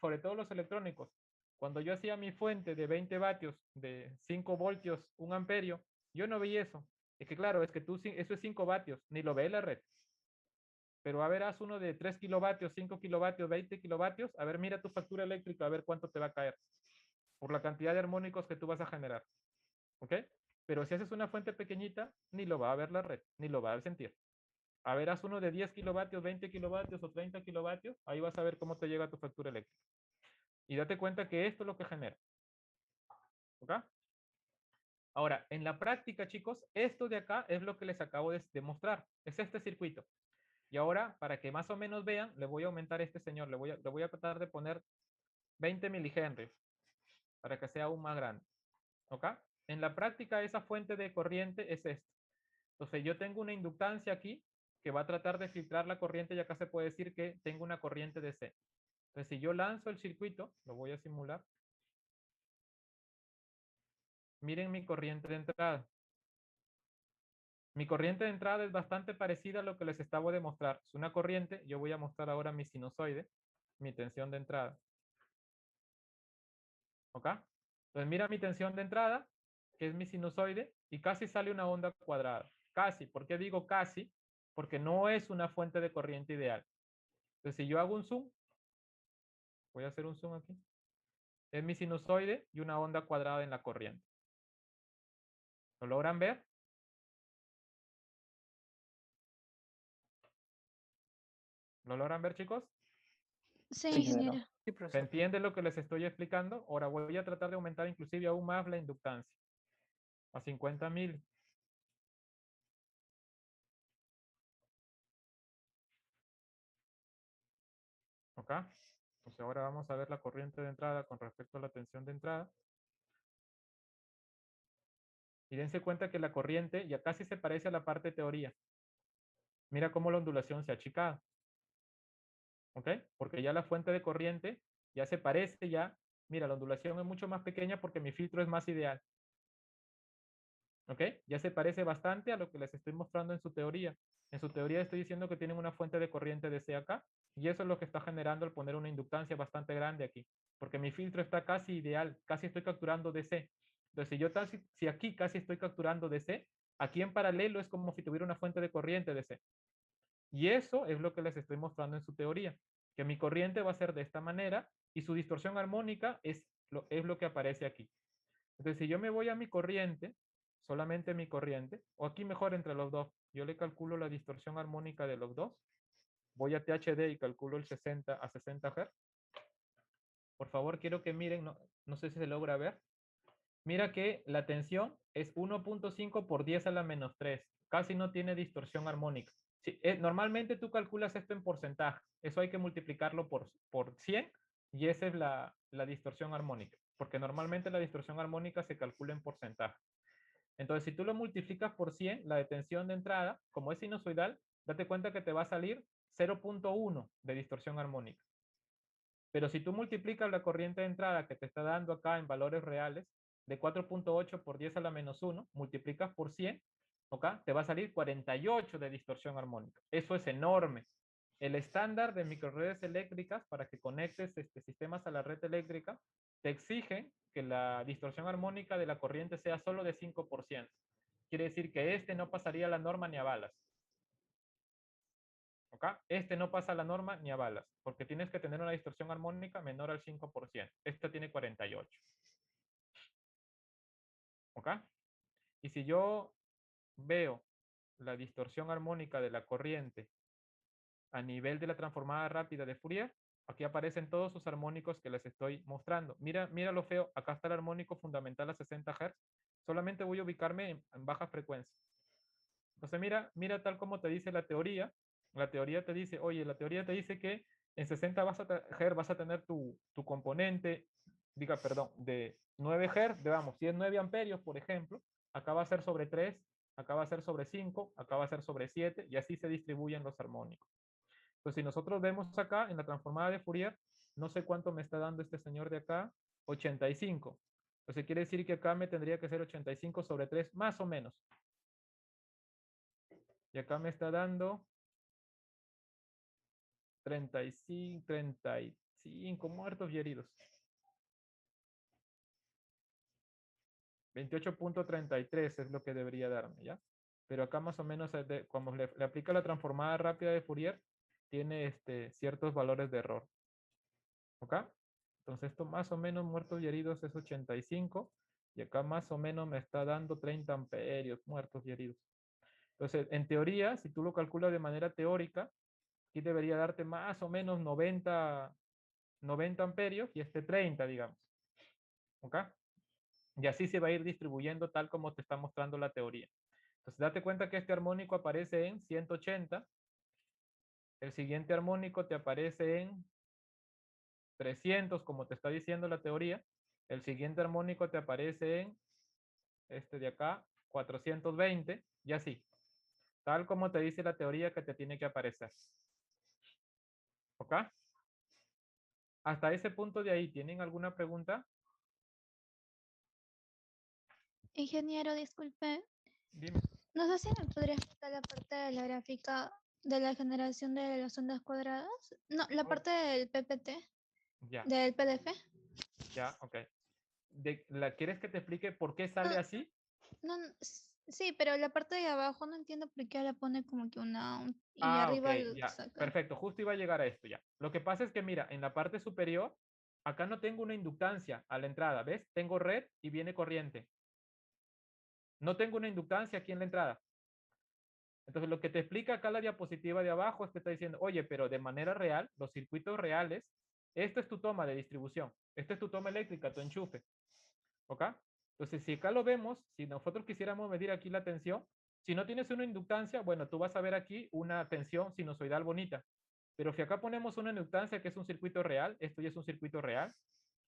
sobre todo los electrónicos, cuando yo hacía mi fuente de 20 vatios, de 5 voltios, 1 amperio, yo no veía eso. Es que claro, eso es 5 vatios, ni lo ve la red. Pero a ver, haz uno de 3 kilovatios, 5 kilovatios, 20 kilovatios. A ver, mira tu factura eléctrica, a ver cuánto te va a caer por la cantidad de armónicos que tú vas a generar. ¿Ok? Pero si haces una fuente pequeñita, ni lo va a ver la red, ni lo va a sentir. A ver, haz uno de 10 kilovatios, 20 kilovatios o 30 kilovatios. Ahí vas a ver cómo te llega tu factura eléctrica. Y date cuenta que esto es lo que genera. ¿Ok? Ahora, en la práctica, chicos, esto de acá es lo que les acabo de demostrar. Es este circuito. Y ahora, para que más o menos vean, le voy a aumentar a este señor. Le voy a tratar de poner 20 milihenries para que sea aún más grande. ¿Ok? En la práctica, esa fuente de corriente es esta. Entonces, yo tengo una inductancia aquí que va a tratar de filtrar la corriente y acá se puede decir que tengo una corriente DC. Entonces, si yo lanzo el circuito, lo voy a simular. Miren mi corriente de entrada. Mi corriente de entrada es bastante parecida a lo que les estaba de mostrar. Es una corriente, yo voy a mostrar ahora mi sinusoide, mi tensión de entrada. ¿Ok? Entonces mira mi tensión de entrada, que es mi sinusoide, y casi sale una onda cuadrada. Casi. ¿Por qué digo casi? Porque no es una fuente de corriente ideal. Entonces si yo hago un zoom, voy a hacer un zoom aquí, es mi sinusoide y una onda cuadrada en la corriente. ¿Lo logran ver? ¿Lo logran ver, chicos? Sí, Sí, ingeniero. Sí, ¿Se profesor. entiende lo que les estoy explicando? Ahora voy a tratar de aumentar inclusive aún más la inductancia. A 50.000. ¿Ok? Pues ahora vamos a ver la corriente de entrada con respecto a la tensión de entrada. Y dense cuenta que la corriente ya casi se parece a la parte de teoría. Mira cómo la ondulación se ha achicado. ¿Ok? Porque ya la fuente de corriente ya se parece ya. Mira, la ondulación es mucho más pequeña porque mi filtro es más ideal. ¿Ok? Ya se parece bastante a lo que les estoy mostrando en su teoría. En su teoría estoy diciendo que tienen una fuente de corriente DC acá. Y eso es lo que está generando al poner una inductancia bastante grande aquí. Porque mi filtro está casi ideal. Casi estoy capturando DC. Entonces, si aquí casi estoy capturando DC, aquí en paralelo es como si tuviera una fuente de corriente DC. Y eso es lo que les estoy mostrando en su teoría. Que mi corriente va a ser de esta manera y su distorsión armónica es lo que aparece aquí. Entonces, si yo me voy a mi corriente, solamente mi corriente, o aquí mejor entre los dos, yo le calculo la distorsión armónica de los dos, voy a THD y calculo el 60 a 60 Hz. Por favor, quiero que miren, no sé si se logra ver. Mira que la tensión es 1.5 por 10 a la menos 3. Casi no tiene distorsión armónica. Sí, normalmente tú calculas esto en porcentaje. Eso hay que multiplicarlo por 100 y esa es la distorsión armónica. Porque normalmente la distorsión armónica se calcula en porcentaje. Entonces, si tú lo multiplicas por 100, la de tensión de entrada, como es sinusoidal, date cuenta que te va a salir 0.1 de distorsión armónica. Pero si tú multiplicas la corriente de entrada que te está dando acá en valores reales, de 4.8 por 10 a la menos 1, multiplicas por 100, ¿ok? Te va a salir 48 de distorsión armónica. Eso es enorme. El estándar de microredes eléctricas para que conectes sistemas a la red eléctrica te exige que la distorsión armónica de la corriente sea solo de 5%. Quiere decir que este no pasaría la norma ni a balas. ¿Ok? Este no pasa la norma ni a balas, porque tienes que tener una distorsión armónica menor al 5%. Esta tiene 48. ¿Ok? Y si yo veo la distorsión armónica de la corriente a nivel de la transformada rápida de Fourier, aquí aparecen todos sus armónicos que les estoy mostrando. Mira, mira lo feo, acá está el armónico fundamental a 60 Hz. Solamente voy a ubicarme en baja frecuencia. Entonces mira tal como te dice la teoría. La teoría te dice, oye, la teoría te dice que en 60 Hz vas a tener tu componente, perdón, de 9 Hz, digamos, si es 9 amperios, por ejemplo, acá va a ser sobre 3, acá va a ser sobre 5, acá va a ser sobre 7, y así se distribuyen los armónicos. Entonces, si nosotros vemos acá en la transformada de Fourier, no sé cuánto me está dando este señor de acá, 85. Entonces quiere decir que acá me tendría que ser 85 sobre 3, más o menos. Y acá me está dando 35 muertos y heridos. 28.33 es lo que debería darme, ¿ya? Pero acá más o menos, como le aplica la transformada rápida de Fourier, tiene ciertos valores de error. ¿Ok? Entonces esto más o menos muertos y heridos es 85. Y acá más o menos me está dando 30 amperios muertos y heridos. Entonces, en teoría, si tú lo calculas de manera teórica, aquí debería darte más o menos 90 amperios y este 30, digamos. ¿Ok? Y así se va a ir distribuyendo tal como te está mostrando la teoría. Entonces, date cuenta que este armónico aparece en 180. El siguiente armónico te aparece en 300, como te está diciendo la teoría. El siguiente armónico te aparece en este de acá, 420, y así. Tal como te dice la teoría que te tiene que aparecer. ¿Ok? Hasta ese punto de ahí, ¿tienen alguna pregunta? Ingeniero, disculpe. Dime. No sé si me podría explicar la parte de la gráfica de la generación de las ondas cuadradas. No, la Oh, parte del PPT, ya, del PDF. ya, ok. ¿Quieres que te explique por qué No, sale así? no, sí, pero la parte de abajo no entiendo por qué la pone como que y Ah, ok, arriba lo ya. saca. Perfecto, justo iba a llegar a esto ya. Lo que pasa es que, mira, en la parte superior, acá no tengo una inductancia a la entrada, ¿ves? Tengo red y viene corriente. No tengo una inductancia aquí en la entrada. Entonces, lo que te explica acá la diapositiva de abajo es que está diciendo, oye, pero de manera real, los circuitos reales, esto es tu toma de distribución, esto es tu toma eléctrica, tu enchufe, ¿ok? Entonces, si acá lo vemos, si nosotros quisiéramos medir aquí la tensión, si no tienes una inductancia, bueno, tú vas a ver aquí una tensión sinusoidal bonita. Pero si acá ponemos una inductancia que es un circuito real, esto ya es un circuito real,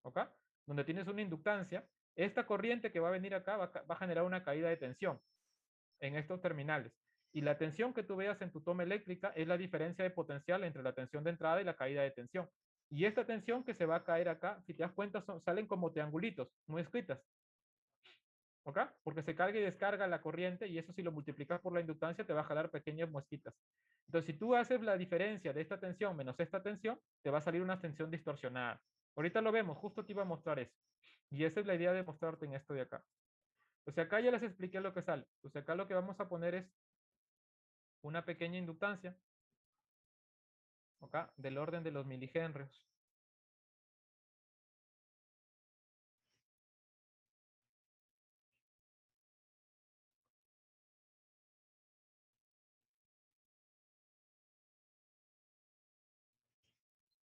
¿ok? Donde tienes una inductancia, esta corriente que va a venir acá va a generar una caída de tensión en estos terminales. Y la tensión que tú veas en tu toma eléctrica es la diferencia de potencial entre la tensión de entrada y la caída de tensión. Y esta tensión que se va a caer acá, si te das cuenta, salen como triangulitos, muy escritas. ¿Ok? Porque se carga y descarga la corriente y eso si lo multiplicas por la inductancia te va a jalar pequeñas muesquitas. Entonces, si tú haces la diferencia de esta tensión menos esta tensión, te va a salir una tensión distorsionada. Ahorita lo vemos, justo te iba a mostrar eso. Y esa es la idea de mostrarte en esto de acá. O sea, acá ya les expliqué lo que sale. O sea, acá lo que vamos a poner es una pequeña inductancia, ¿ok? Del orden de los milihenrios.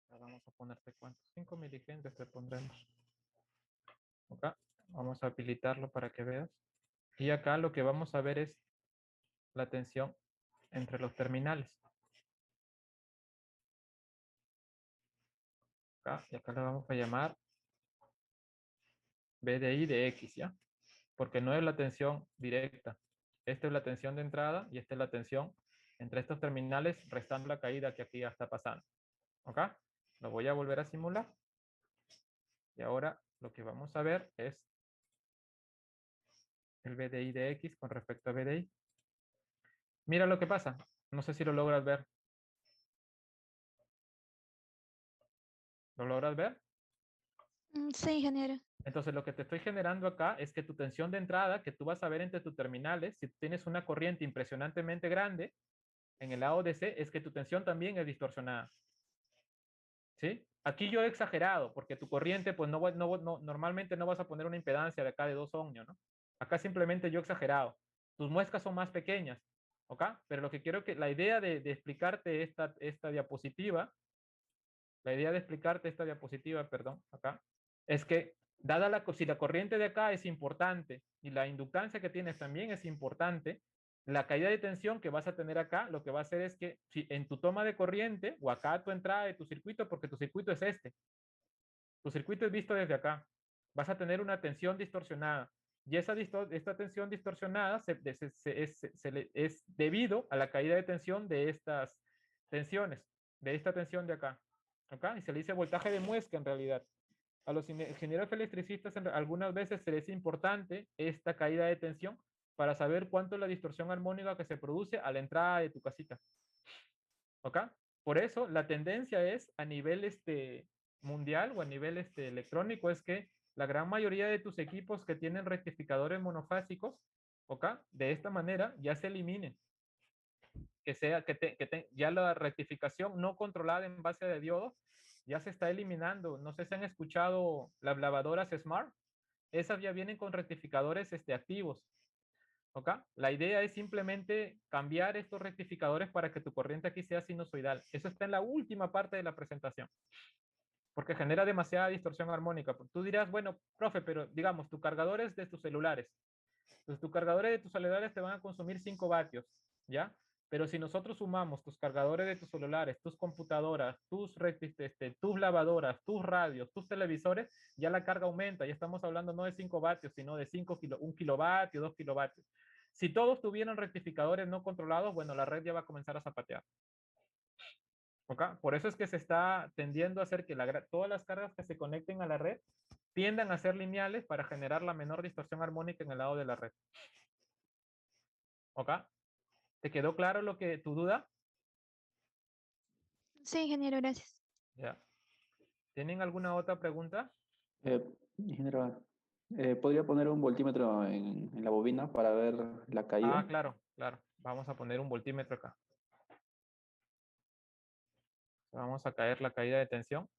Ahora vamos a ponerte cuántos, 5 milihenrios te pondremos. ¿Ok? Vamos a habilitarlo para que veas. Y acá lo que vamos a ver es la tensión entre los terminales. Acá, y acá le vamos a llamar BDI de X, ¿ya? Porque no es la tensión directa. Esta es la tensión de entrada y esta es la tensión entre estos terminales, restando la caída que aquí ya está pasando. ¿Ok? Lo voy a volver a simular. Y ahora lo que vamos a ver es el BDI de X con respecto a BDI. Mira lo que pasa. No sé si lo logras ver. ¿Lo logras ver? Sí, ingeniero. Entonces, lo que te estoy generando acá es que tu tensión de entrada, que tú vas a ver entre tus terminales, si tienes una corriente impresionantemente grande en el lado DC, es que tu tensión también es distorsionada. ¿Sí? Aquí yo he exagerado, porque tu corriente, pues normalmente no vas a poner una impedancia de acá de 2 ohmios, ¿no? Acá simplemente yo he exagerado. Tus muescas son más pequeñas, ¿ok? Pero lo que quiero que, la idea de explicarte esta diapositiva, perdón, acá, es que si la corriente de acá es importante y la inductancia que tienes también es importante, la caída de tensión que vas a tener acá, lo que va a hacer es que si en tu toma de corriente o acá tu entrada de tu circuito, porque tu circuito es tu circuito es visto desde acá, vas a tener una tensión distorsionada. Y esta tensión distorsionada es debido a la caída de tensión de estas tensiones, de esta tensión de acá. ¿Ok? Y se le dice voltaje de muesca en realidad. A los ingenieros electricistas algunas veces se les es importante esta caída de tensión para saber cuánto es la distorsión armónica que se produce a la entrada de tu casita. ¿Ok? Por eso la tendencia es a nivel mundial o a nivel electrónico es que la gran mayoría de tus equipos que tienen rectificadores monofásicos, ¿ok? De esta manera ya se eliminen. Que sea ya la rectificación no controlada en base de diodos ya se está eliminando. No sé si han escuchado las lavadoras Smart. Esas ya vienen con rectificadores activos. ¿Ok? La idea es simplemente cambiar estos rectificadores para que tu corriente aquí sea sinusoidal. Eso está en la última parte de la presentación, porque genera demasiada distorsión armónica. Tú dirás, bueno, profe, pero digamos, tus cargadores de tus celulares. Entonces, tus cargadores de tus celulares te van a consumir 5 vatios, ¿ya? Pero si nosotros sumamos tus cargadores de tus celulares, tus computadoras, tus lavadoras, tus radios, tus televisores, ya la carga aumenta. Ya estamos hablando no de 5 vatios, sino de 1 kilovatio, 2 kilovatios. Si todos tuvieran rectificadores no controlados, bueno, la red ya va a comenzar a zapatear. ¿Ok? Por eso es que se está tendiendo a hacer que todas las cargas que se conecten a la red tiendan a ser lineales para generar la menor distorsión armónica en el lado de la red. ¿Ok? ¿Te quedó claro tu duda? Sí, ingeniero, gracias. Ya. ¿Tienen alguna otra pregunta? Ingeniero, ¿podría poner un voltímetro en la bobina para ver la caída? Ah, claro, claro. Vamos a poner un voltímetro acá. Vamos a caer la caída de tensión.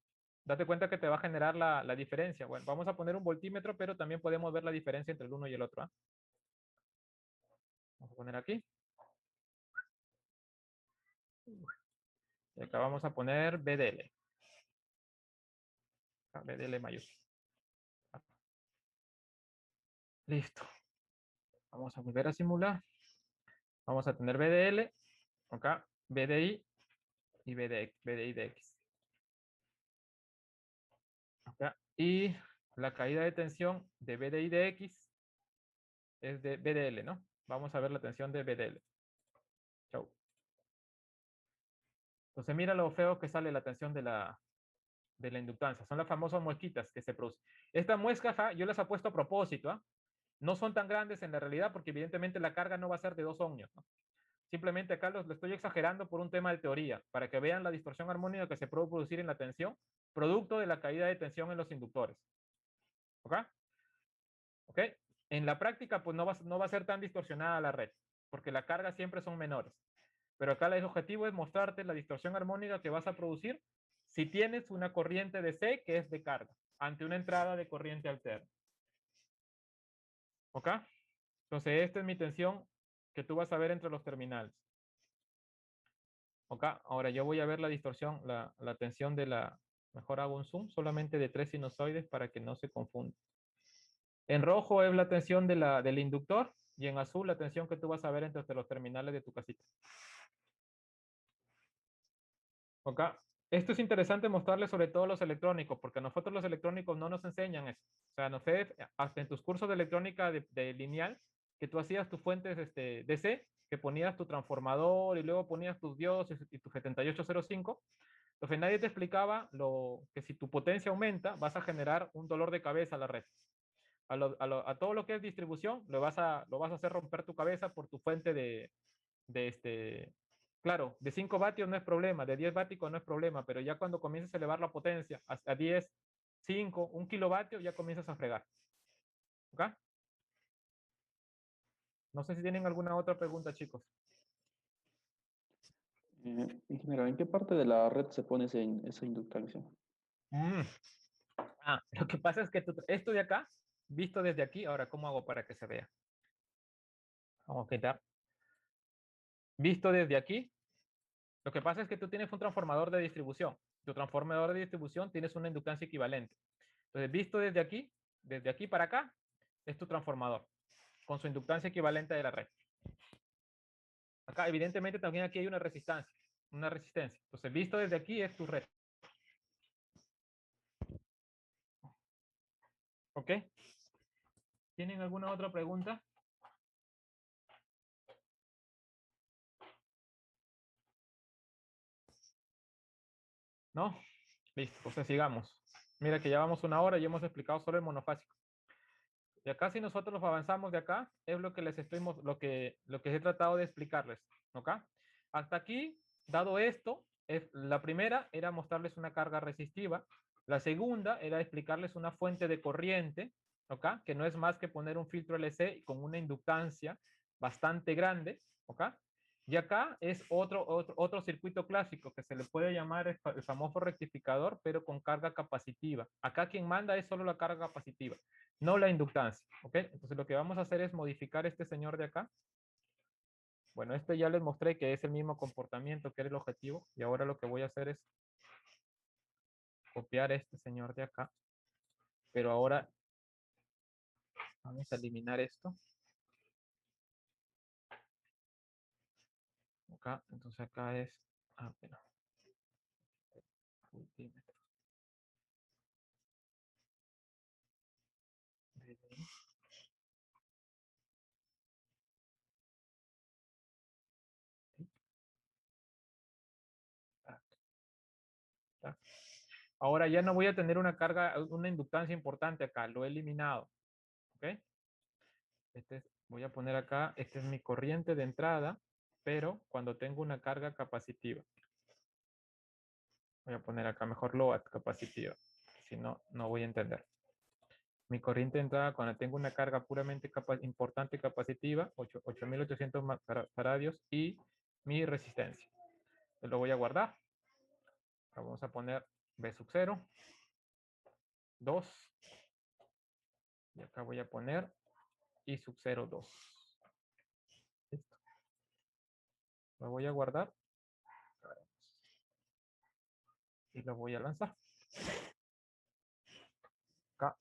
Date cuenta que te va a generar la diferencia. Bueno, vamos a poner un voltímetro, pero también podemos ver la diferencia entre el uno y el otro. ¿Ah? Vamos a poner aquí. Y acá vamos a poner BDL. Acá, BDL mayúscula. Listo. Vamos a volver a simular. Vamos a tener BDL, acá BDI y BDI de X. Acá. Y la caída de tensión de BDI de X es de BDL, ¿no? Vamos a ver la tensión de BDL. Chau. Entonces mira lo feo que sale la tensión de la inductancia. Son las famosas muesquitas que se producen. Estas muescas yo las he puesto a propósito. ¿Ah? No son tan grandes en la realidad porque evidentemente la carga no va a ser de 2 ohmios. ¿No? Simplemente acá lo estoy exagerando por un tema de teoría, para que vean la distorsión armónica que se puede producir en la tensión, producto de la caída de tensión en los inductores. ¿Ok? ¿Ok? En la práctica, pues no va a ser tan distorsionada la red, porque las cargas siempre son menores. Pero acá el objetivo es mostrarte la distorsión armónica que vas a producir si tienes una corriente de C que es de carga, ante una entrada de corriente alterna. ¿Ok? Entonces, esta es mi tensión que tú vas a ver entre los terminales. ¿Ok? Ahora yo voy a ver la distorsión, la tensión de la... Mejor hago un zoom solamente de 3 sinusoides para que no se confunda. En rojo es la tensión del inductor y en azul la tensión que tú vas a ver entre los terminales de tu casita. ¿Ok? Esto es interesante mostrarles sobre todo los electrónicos, porque a nosotros los electrónicos no nos enseñan eso. O sea, ustedes, hasta en tus cursos de electrónica de lineal, que tú hacías tus fuentes DC, que ponías tu transformador y luego ponías tus diodos y tu 7805, entonces nadie te explicaba que si tu potencia aumenta, vas a generar un dolor de cabeza a la red. A todo lo que es distribución, lo vas a hacer romper tu cabeza por tu fuente claro, de 5 vatios no es problema, de 10 vatios no es problema, pero ya cuando comienzas a elevar la potencia hasta 10, 5, 1 kilovatio, ya comienzas a fregar. ¿Ok? No sé si tienen alguna otra pregunta, chicos. Ingeniero, ¿en qué parte de la red se pone esa inductancia? Lo que pasa es que esto de acá, visto desde aquí, ahora, ¿cómo hago para que se vea? Vamos a quitar. Visto desde aquí, lo que pasa es que tú tienes un transformador de distribución. Tu transformador de distribución tienes una inductancia equivalente. Entonces, visto desde aquí para acá, es tu transformador, con su inductancia equivalente de la red. Acá, evidentemente, también aquí hay una resistencia. Entonces, visto desde aquí, es tu red. ¿Ok? ¿Tienen alguna otra pregunta? ¿No? Listo, entonces sigamos. Mira que ya vamos 1 hora y hemos explicado solo el monofásico. Y acá si nosotros avanzamos de acá, es lo que lo que he tratado de explicarles. ¿Ok? Hasta aquí, dado esto, la primera era mostrarles una carga resistiva. La segunda era explicarles una fuente de corriente, ¿ok? Que no es más que poner un filtro LC con una inductancia bastante grande, ¿ok? Y acá es otro circuito clásico que se le puede llamar el famoso rectificador, pero con carga capacitiva. Acá quien manda es solo la carga capacitiva. no la inductancia, ¿ok? Entonces lo que vamos a hacer es modificar este señor de acá. Bueno, este ya les mostré que es el mismo comportamiento que era el objetivo, y ahora lo que voy a hacer es copiar a este señor de acá, pero ahora vamos a eliminar esto. Acá, entonces acá es, bueno, multímetro. Ahora ya no voy a tener una carga, una inductancia importante acá, lo he eliminado. ¿Ok? Voy a poner acá, esta es mi corriente de entrada, pero cuando tengo una carga capacitiva. Voy a poner acá mejor load capacitiva, si no, no voy a entender. Mi corriente de entrada cuando tengo una carga puramente importante capacitiva, 8800 faradios y mi resistencia. Lo voy a guardar. Vamos a poner B sub 0, 2. Y acá voy a poner I sub 0, 2. Listo. Lo voy a guardar. Y lo voy a lanzar. Acá.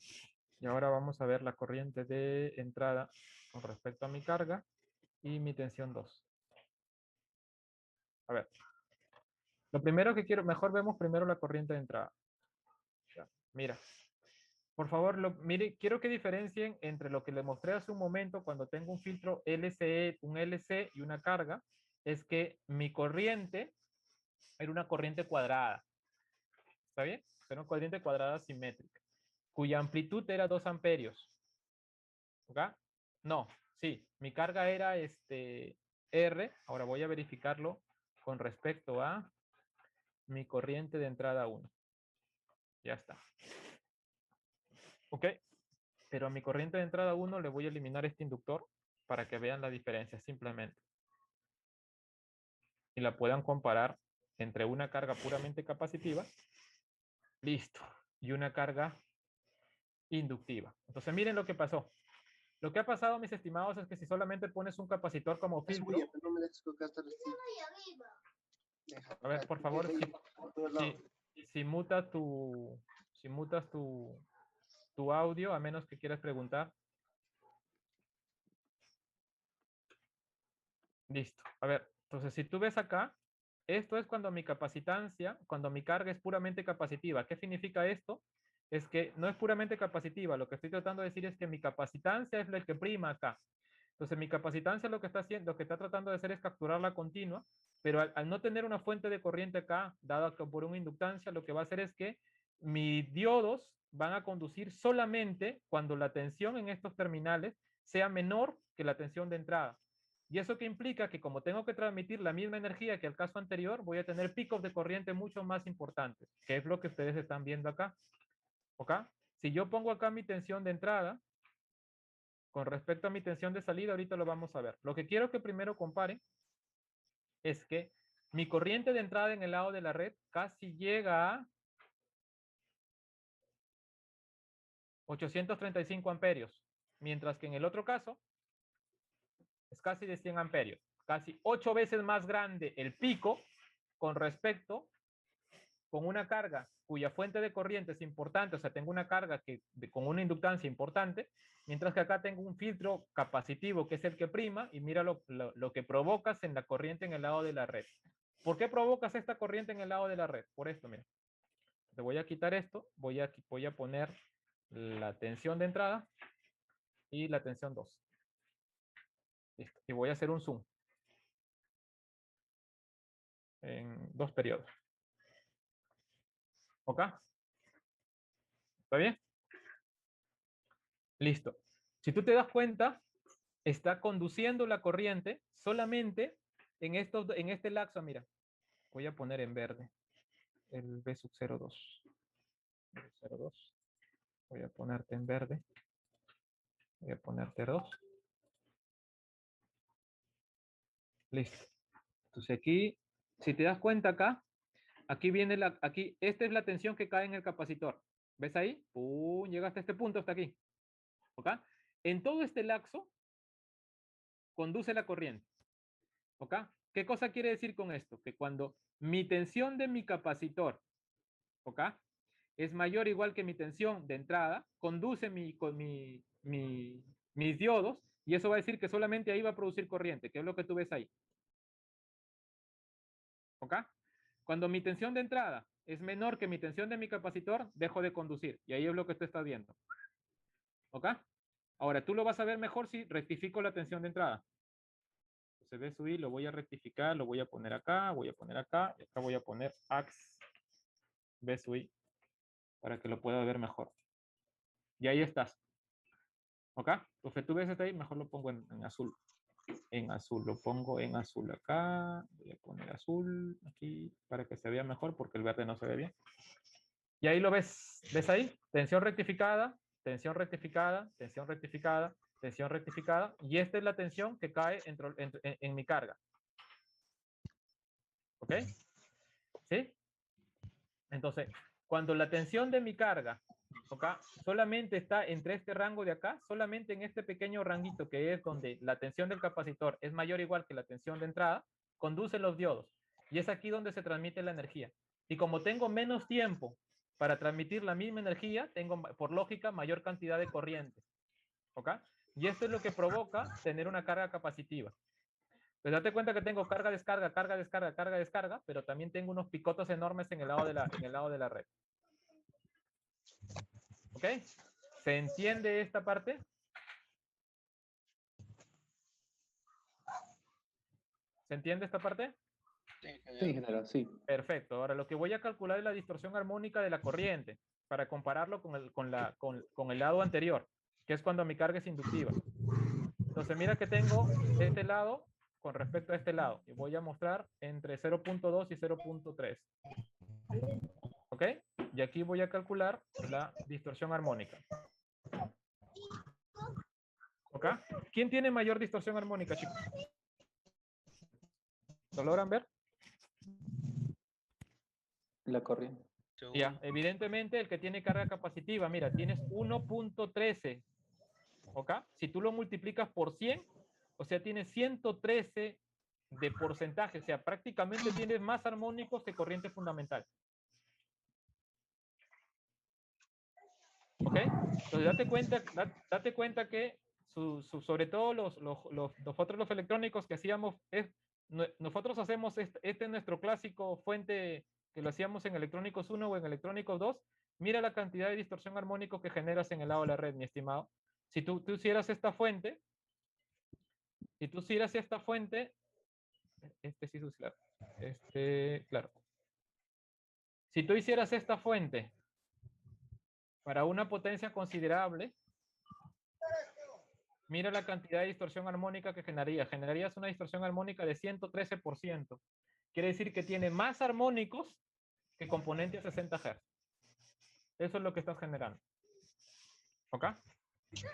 Y ahora vamos a ver la corriente de entrada con respecto a mi carga y mi tensión 2. A ver. Lo primero que quiero, mejor vemos primero la corriente de entrada. Ya, mira. Por favor, mire, quiero que diferencien entre lo que les mostré hace un momento cuando tengo un filtro LCE, un LC y una carga, es que mi corriente era una corriente cuadrada. ¿Está bien? Era una corriente cuadrada simétrica, cuya amplitud era 2 amperios. ¿Ok? No, sí, mi carga era R. Ahora voy a verificarlo con respecto a mi corriente de entrada 1. Ya está. ¿Ok? Pero a mi corriente de entrada 1 le voy a eliminar este inductor para que vean la diferencia simplemente. Y la puedan comparar entre una carga puramente capacitiva, listo, y una carga inductiva. Entonces miren lo que pasó. Lo que ha pasado, mis estimados, es que si solamente pones un capacitor como filtro... A ver, por favor, si mutas tu audio, a menos que quieras preguntar. Listo. A ver, entonces si tú ves acá, esto es cuando mi capacitancia, cuando mi carga es puramente capacitiva. ¿Qué significa esto? Es que no es puramente capacitiva. Lo que estoy tratando de decir es que mi capacitancia es la que prima acá. Entonces mi capacitancia lo que está haciendo, lo que está tratando de hacer es capturar la continua, pero al no tener una fuente de corriente acá, dada que por una inductancia, lo que va a hacer es que mis diodos van a conducir solamente cuando la tensión en estos terminales sea menor que la tensión de entrada. ¿Y eso qué implica? Que como tengo que transmitir la misma energía que el caso anterior, voy a tener picos de corriente mucho más importantes, que es lo que ustedes están viendo acá. ¿Ok? Si yo pongo acá mi tensión de entrada, con respecto a mi tensión de salida, ahorita lo vamos a ver. Lo que quiero que primero comparen es que mi corriente de entrada en el lado de la red casi llega a 835 amperios, mientras que en el otro caso es casi de 100 amperios. Casi 8 veces más grande el pico con respecto con una carga cuya fuente de corriente es importante, o sea, tengo una carga con una inductancia importante, mientras que acá tengo un filtro capacitivo que es el que prima, y mira lo que provocas en la corriente en el lado de la red. ¿Por qué provocas esta corriente en el lado de la red? Por esto, mira. Te voy a quitar esto, voy a poner la tensión de entrada y la tensión 2. Listo. Y voy a hacer un zoom en 2 periodos. ¿Ok? ¿Está bien? Listo. Si tú te das cuenta, está conduciendo la corriente solamente en este lapso. Mira, voy a poner en verde el B sub 02. 02. Voy a ponerte en verde. Voy a ponerte 2. Listo. Entonces aquí, si te das cuenta acá, aquí viene esta es la tensión que cae en el capacitor. ¿Ves ahí? Llega hasta este punto, hasta aquí. ¿Ok? En todo este lapso conduce la corriente. ¿Ok? ¿Qué cosa quiere decir con esto? Que cuando mi tensión de mi capacitor, ¿ok?, es mayor o igual que mi tensión de entrada, conduce mis diodos, y eso va a decir que solamente ahí va a producir corriente, que es lo que tú ves ahí. ¿Ok? Cuando mi tensión de entrada es menor que mi tensión de mi capacitor, dejo de conducir, y ahí es lo que tú estás viendo. ¿Ok? Ahora, tú lo vas a ver mejor si rectifico la tensión de entrada. Se ve subir, lo voy a rectificar, lo voy a poner acá, y acá voy a poner ax BSUI para que lo pueda ver mejor. Y ahí estás. ¿Ok? Lo que tú ves hasta ahí, mejor lo pongo en azul. En azul, lo pongo en azul acá. Voy a poner azul aquí para que se vea mejor porque el verde no se ve bien. Y ahí lo ves. ¿Ves ahí? Tensión rectificada, tensión rectificada, tensión rectificada, tensión rectificada. Y esta es la tensión que cae en mi carga. ¿Ok? ¿Sí? Entonces, cuando la tensión de mi carga, ¿ok?, solamente está entre este rango de acá, solamente en este pequeño ranguito que es donde la tensión del capacitor es mayor o igual que la tensión de entrada, conduce los diodos. Y es aquí donde se transmite la energía. Y como tengo menos tiempo para transmitir la misma energía, tengo por lógica mayor cantidad de corriente. ¿Ok? Y esto es lo que provoca tener una carga capacitiva. Pues date cuenta que tengo carga, descarga, carga, descarga, carga, descarga, pero también tengo unos picotos enormes en el lado de la red. ¿Ok? ¿Se entiende esta parte? ¿Se entiende esta parte? Sí, Sí, ingeniero. ingeniero, sí. Perfecto. Ahora lo que voy a calcular es la distorsión armónica de la corriente para compararlo con el lado anterior, que es cuando mi carga es inductiva. Entonces mira que tengo este lado con respecto a este lado. Y voy a mostrar entre 0.2 y 0.3. ¿Ok? Y aquí voy a calcular la distorsión armónica. ¿Ok? ¿Quién tiene mayor distorsión armónica, chicos? ¿Lo logran ver? La corriente. Ya, evidentemente el que tiene carga capacitiva, mira, tienes 1.13. ¿Ok? Si tú lo multiplicas por 100, o sea, tienes 113 de porcentaje, o sea, prácticamente tienes más armónicos que corriente fundamental. ¿Ok? Entonces date cuenta que sobre todo nosotros los electrónicos que hacíamos, nosotros hacemos este es nuestro clásico fuente que lo hacíamos en electrónicos 1 o en electrónicos 2. Mira la cantidad de distorsión armónico que generas en el lado de la red, mi estimado. Si tú hicieras esta fuente, este sí es claro. Claro. Si tú hicieras esta fuente para una potencia considerable, mira la cantidad de distorsión armónica que generarías. Generarías una distorsión armónica de 113%. Quiere decir que tiene más armónicos que componente a 60 Hz. Eso es lo que estás generando. ¿Ok?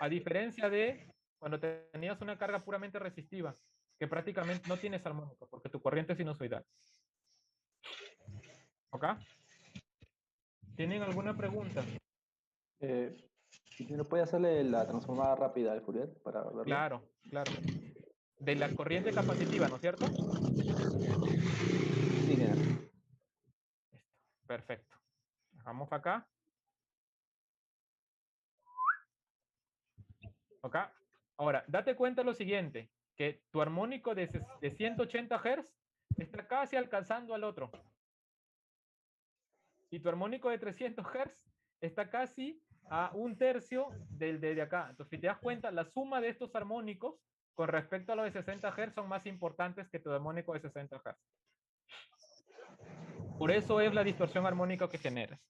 A diferencia de cuando tenías una carga puramente resistiva, que prácticamente no tienes armónicos, porque tu corriente es sinusoidal. ¿Ok? ¿Tienen alguna pregunta? Ingeniero, ¿puede hacerle la transformada rápida al Fourier para verlo? Claro, claro. De la corriente capacitiva, ¿no es cierto? Sí, ingeniero. Perfecto. Vamos acá. ¿Ok? Ahora, date cuenta lo siguiente, que tu armónico de 180 Hz está casi alcanzando al otro. Y tu armónico de 300 Hz está casi a un tercio del de acá. Entonces, si te das cuenta, la suma de estos armónicos con respecto a los de 60 Hz son más importantes que tu armónico de 60 Hz. Por eso es la distorsión armónica que generas.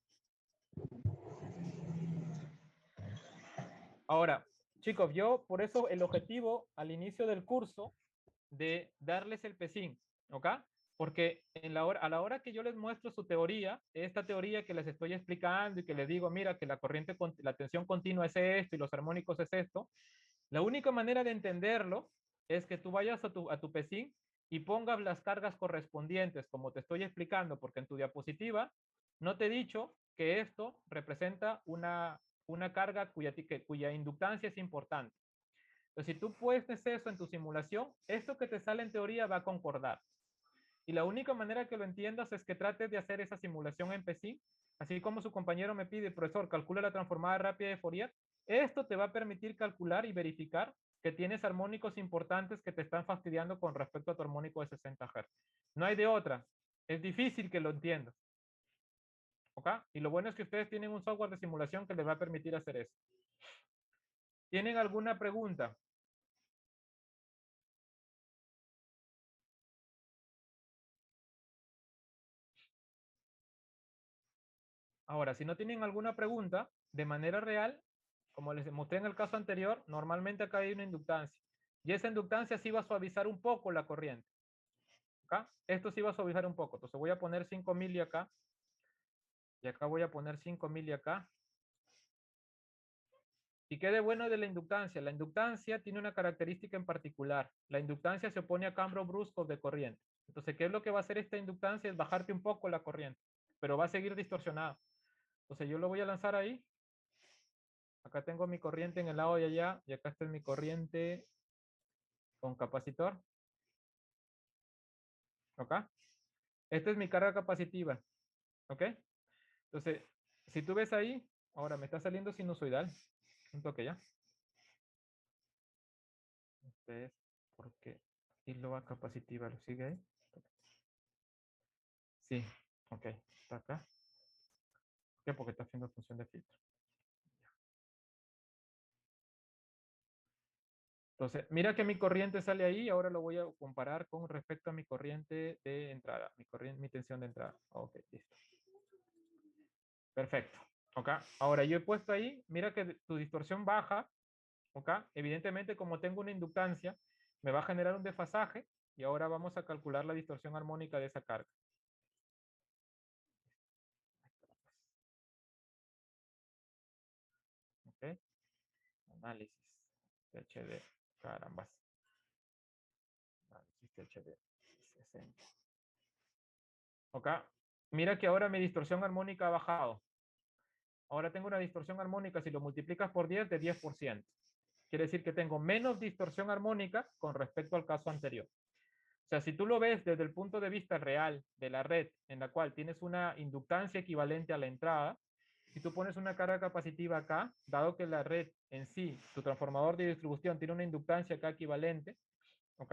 Ahora, chicos, yo por eso el objetivo al inicio del curso de darles el PESIN, ¿ok? Porque a la hora que yo les muestro su teoría, esta teoría que les estoy explicando y que les digo, mira, que la tensión continua es esto y los armónicos es esto, la única manera de entenderlo es que tú vayas a tu PESIN y pongas las cargas correspondientes, como te estoy explicando, porque en tu diapositiva no te he dicho que esto representa una una carga cuya inductancia es importante. Entonces, si tú puestes eso en tu simulación, esto que te sale en teoría va a concordar. Y la única manera que lo entiendas es que trates de hacer esa simulación en PSIN, así como su compañero me pide, profesor, calcula la transformada rápida de Fourier. Esto te va a permitir calcular y verificar que tienes armónicos importantes que te están fastidiando con respecto a tu armónico de 60 Hz. No hay de otra. Es difícil que lo entiendas. ¿Ok? Y lo bueno es que ustedes tienen un software de simulación que les va a permitir hacer eso. ¿Tienen alguna pregunta? Ahora, si no tienen alguna pregunta, de manera real, como les mostré en el caso anterior, normalmente acá hay una inductancia. Y esa inductancia sí va a suavizar un poco la corriente. ¿Acá? Esto sí va a suavizar un poco. Entonces voy a poner 5 mili acá. Y acá voy a poner 5 mili acá. ¿Y qué de bueno de la inductancia? La inductancia tiene una característica en particular. La inductancia se opone a cambios bruscos de corriente. Entonces, ¿qué es lo que va a hacer esta inductancia? Es bajarte un poco la corriente, pero va a seguir distorsionada. Entonces, yo lo voy a lanzar ahí. Acá tengo mi corriente en el lado de allá, y acá está mi corriente con capacitor. ¿Ok? Esta es mi carga capacitiva. ¿Ok? Entonces, si tú ves ahí, ahora me está saliendo sinusoidal. Un toque ya. Este es porque loba capacitiva, ¿lo sigue ahí? Sí, ok, está acá. ¿Por qué? Porque está haciendo función de filtro. Entonces, mira que mi corriente sale ahí, ahora lo voy a comparar con respecto a mi corriente de entrada, mi tensión de entrada. Ok, listo. Perfecto. Ok, ahora yo he puesto ahí, mira que tu distorsión baja, ok, evidentemente como tengo una inductancia, me va a generar un desfasaje y ahora vamos a calcular la distorsión armónica de esa carga. Ok, análisis THD, carambas. Análisis THD 60. Ok, mira que ahora mi distorsión armónica ha bajado. Ahora tengo una distorsión armónica, si lo multiplicas por 10, de 10%. Quiere decir que tengo menos distorsión armónica con respecto al caso anterior. O sea, si tú lo ves desde el punto de vista real de la red, en la cual tienes una inductancia equivalente a la entrada, si tú pones una carga capacitiva acá, dado que la red en sí, tu transformador de distribución tiene una inductancia acá equivalente, ¿ok?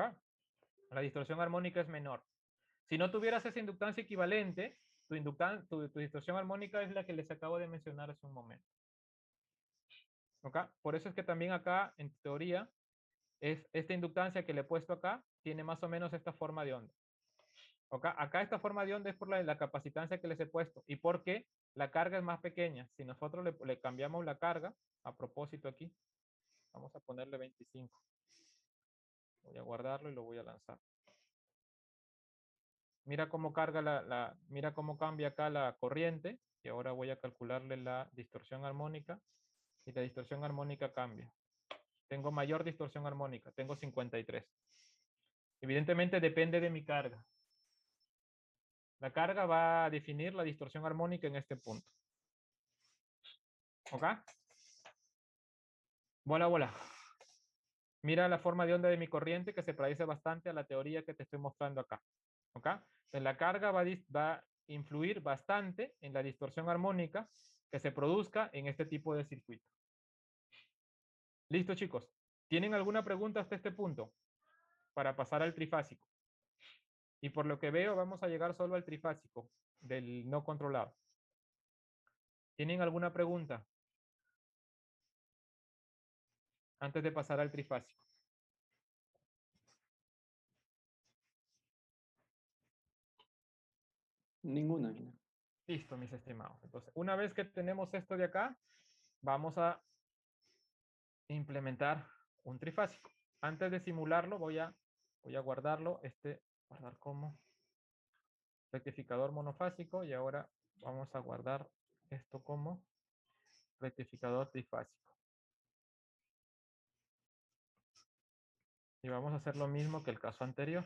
La distorsión armónica es menor. Si no tuvieras esa inductancia equivalente, tu distorsión armónica es la que les acabo de mencionar hace un momento. ¿Ok? Por eso es que también acá, en teoría, esta inductancia que le he puesto acá, tiene más o menos esta forma de onda. ¿Ok? Acá esta forma de onda es por la capacitancia que les he puesto y porque la carga es más pequeña. Si nosotros le cambiamos la carga, a propósito aquí, vamos a ponerle 25. Voy a guardarlo y lo voy a lanzar. Mira cómo carga mira cómo cambia acá la corriente, y ahora voy a calcularle la distorsión armónica, y la distorsión armónica cambia. Tengo mayor distorsión armónica, tengo 53. Evidentemente depende de mi carga. La carga va a definir la distorsión armónica en este punto. ¿Ok? Bola, bola. Mira la forma de onda de mi corriente que se parece bastante a la teoría que te estoy mostrando acá. ¿Ok? Entonces la carga va a influir bastante en la distorsión armónica que se produzca en este tipo de circuito. Listo, chicos. ¿Tienen alguna pregunta hasta este punto? Para pasar al trifásico. Y por lo que veo, vamos a llegar solo al trifásico del no controlado. ¿Tienen alguna pregunta? Antes de pasar al trifásico. Ninguna. Listo, mis estimados. Entonces, una vez que tenemos esto de acá, vamos a implementar un trifásico. Antes de simularlo, voy a guardarlo, guardar como rectificador monofásico, y ahora vamos a guardar esto como rectificador trifásico. Y vamos a hacer lo mismo que el caso anterior.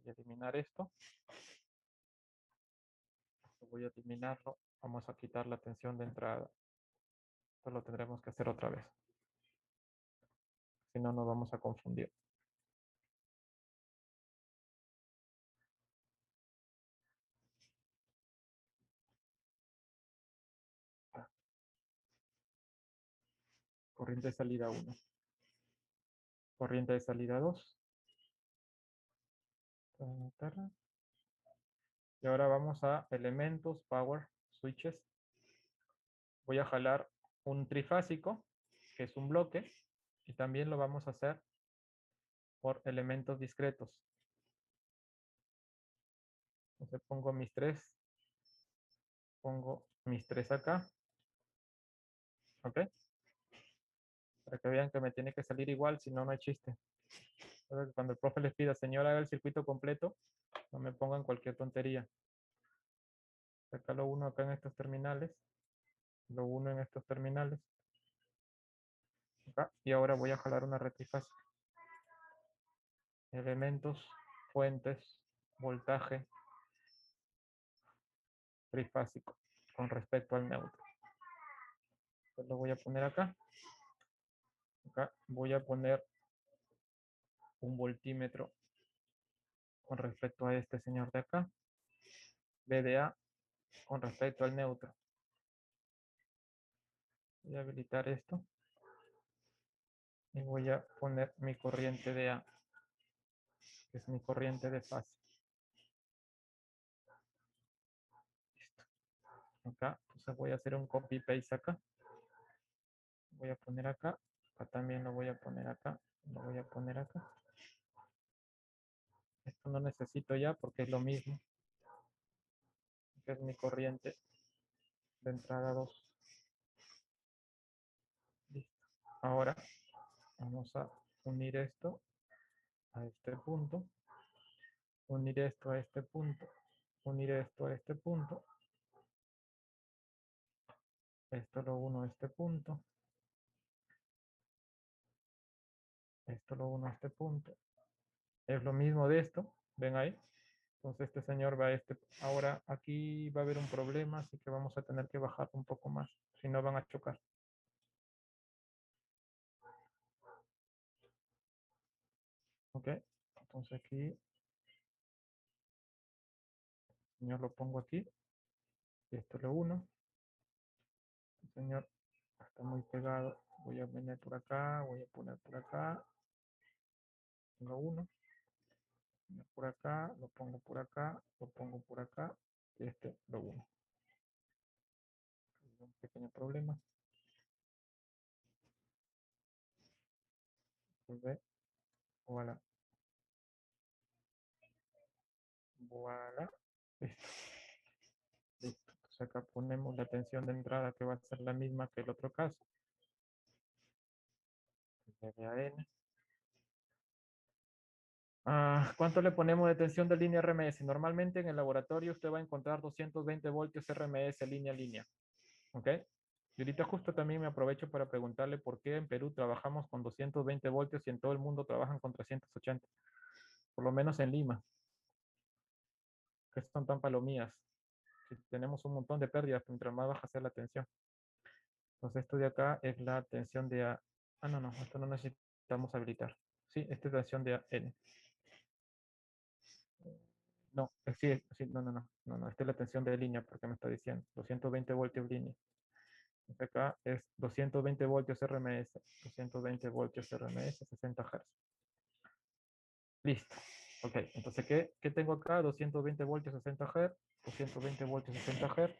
Voy a eliminar esto. Voy a eliminarlo Vamos a quitar la tensión de entrada. Esto lo tendremos que hacer otra vez. Si no, nos vamos a confundir. Corriente de salida 1. Corriente de salida 2. Y ahora vamos a elementos, power, switches. Voy a jalar un trifásico, que es un bloque, y también lo vamos a hacer por elementos discretos. Entonces pongo mis tres acá. ¿Ok? Para que vean que me tiene que salir igual, si no, no hay chiste. Cuando el profe les pida, señor, haga el circuito completo, no me pongan cualquier tontería. Acá lo uno acá en estos terminales, lo uno en estos terminales. Acá, y ahora voy a jalar una rectifásica. Elementos, fuentes, voltaje, trifásico, con respecto al neutro. Entonces lo voy a poner acá. Acá voy a poner un voltímetro con respecto a este señor de acá. VDA con respecto al neutro. Voy a habilitar esto. Y voy a poner mi corriente de A, que es mi corriente de fase. Listo. Acá, entonces voy a hacer un copy paste acá. Voy a poner acá. Acá también lo voy a poner acá. Lo voy a poner acá. Esto no necesito ya porque es lo mismo. Que es mi corriente de entrada 2. Listo. Ahora vamos a unir esto a este punto. Unir esto a este punto. Unir esto a este punto. Esto lo uno a este punto. Esto lo uno a este punto. Es lo mismo de esto. ¿Ven ahí? Entonces este señor va a este. Ahora aquí va a haber un problema, así que vamos a tener que bajar un poco más. Si no van a chocar. Ok. Entonces aquí. El señor lo pongo aquí. Y esto lo uno. El señor está muy pegado. Voy a venir por acá. Voy a poner por acá. Lo uno. Por acá. Lo pongo por acá. Lo pongo por acá. Y este lo uno. Un pequeño problema. Voilà. Voilà. Listo. Listo. Entonces acá ponemos la tensión de entrada que va a ser la misma que el otro caso. VAN. ¿Cuánto le ponemos de tensión de línea RMS? Normalmente en el laboratorio usted va a encontrar 220 voltios RMS línea a línea. ¿Ok? Y ahorita justo también me aprovecho para preguntarle por qué en Perú trabajamos con 220 voltios y en todo el mundo trabajan con 380. Por lo menos en Lima. Que son tan palomías. Si tenemos un montón de pérdidas, mientras más baja sea la tensión. Entonces esto de acá es la tensión de A. No, esto no necesitamos habilitar. Sí, esta es tensión de AN. No, sí, no, esta es la tensión de línea, porque me está diciendo 220 voltios línea. Acá es 220 voltios RMS, 220 voltios RMS, 60 Hz. Listo. Ok, entonces, ¿qué tengo acá? 220 voltios, 60 Hz, 220 voltios, 60 Hz,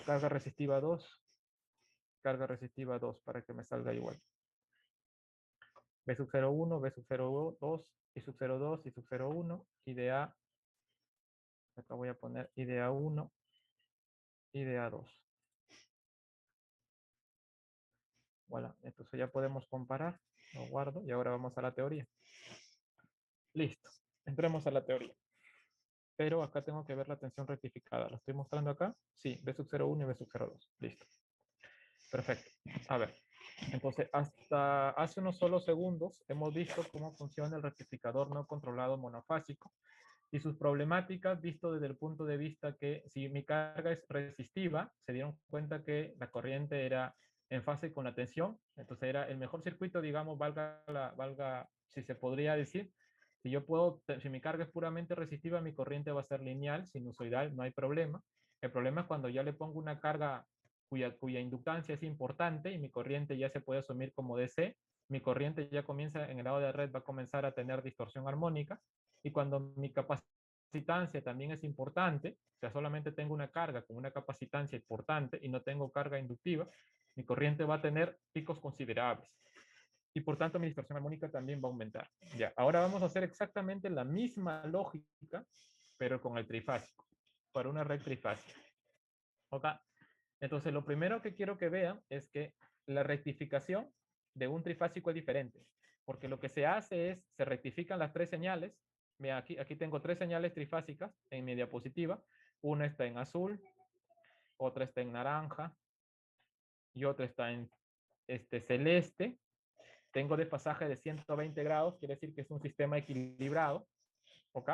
carga resistiva 2, carga resistiva 2, para que me salga igual. B sub 01, B sub 02, I sub 02, I sub 01, IDA. Acá voy a poner IDA 1, IDA 2. Voilà, entonces ya podemos comparar. Lo guardo y ahora vamos a la teoría. Listo, entremos a la teoría. Pero acá tengo que ver la tensión rectificada. ¿La estoy mostrando acá? Sí, B sub 01 y B sub 02. Listo. Perfecto. A ver, entonces hasta hace unos solos segundos hemos visto cómo funciona el rectificador no controlado monofásico y sus problemáticas visto desde el punto de vista que si mi carga es resistiva, se dieron cuenta que la corriente era en fase con la tensión, entonces era el mejor circuito, digamos, valga si se podría decir, si mi carga es puramente resistiva, mi corriente va a ser lineal, sinusoidal, no hay problema. El problema es cuando ya le pongo una carga cuya inductancia es importante y mi corriente ya se puede asumir como DC, mi corriente ya comienza en el lado de red, va a comenzar a tener distorsión armónica, y cuando mi capacitancia también es importante, o sea, solamente tengo una carga con una capacitancia importante y no tengo carga inductiva, mi corriente va a tener picos considerables. Y por tanto mi distorsión armónica también va a aumentar. Ya, ahora vamos a hacer exactamente la misma lógica, pero con el trifásico, para una red trifásica. ¿Ok? Entonces, lo primero que quiero que vean es que la rectificación de un trifásico es diferente, porque lo que se hace es, se rectifican las tres señales. Mira, aquí tengo tres señales trifásicas en mi diapositiva. Una está en azul, otra está en naranja y otra está en celeste. Tengo desfasaje de 120 grados, quiere decir que es un sistema equilibrado. ¿Ok?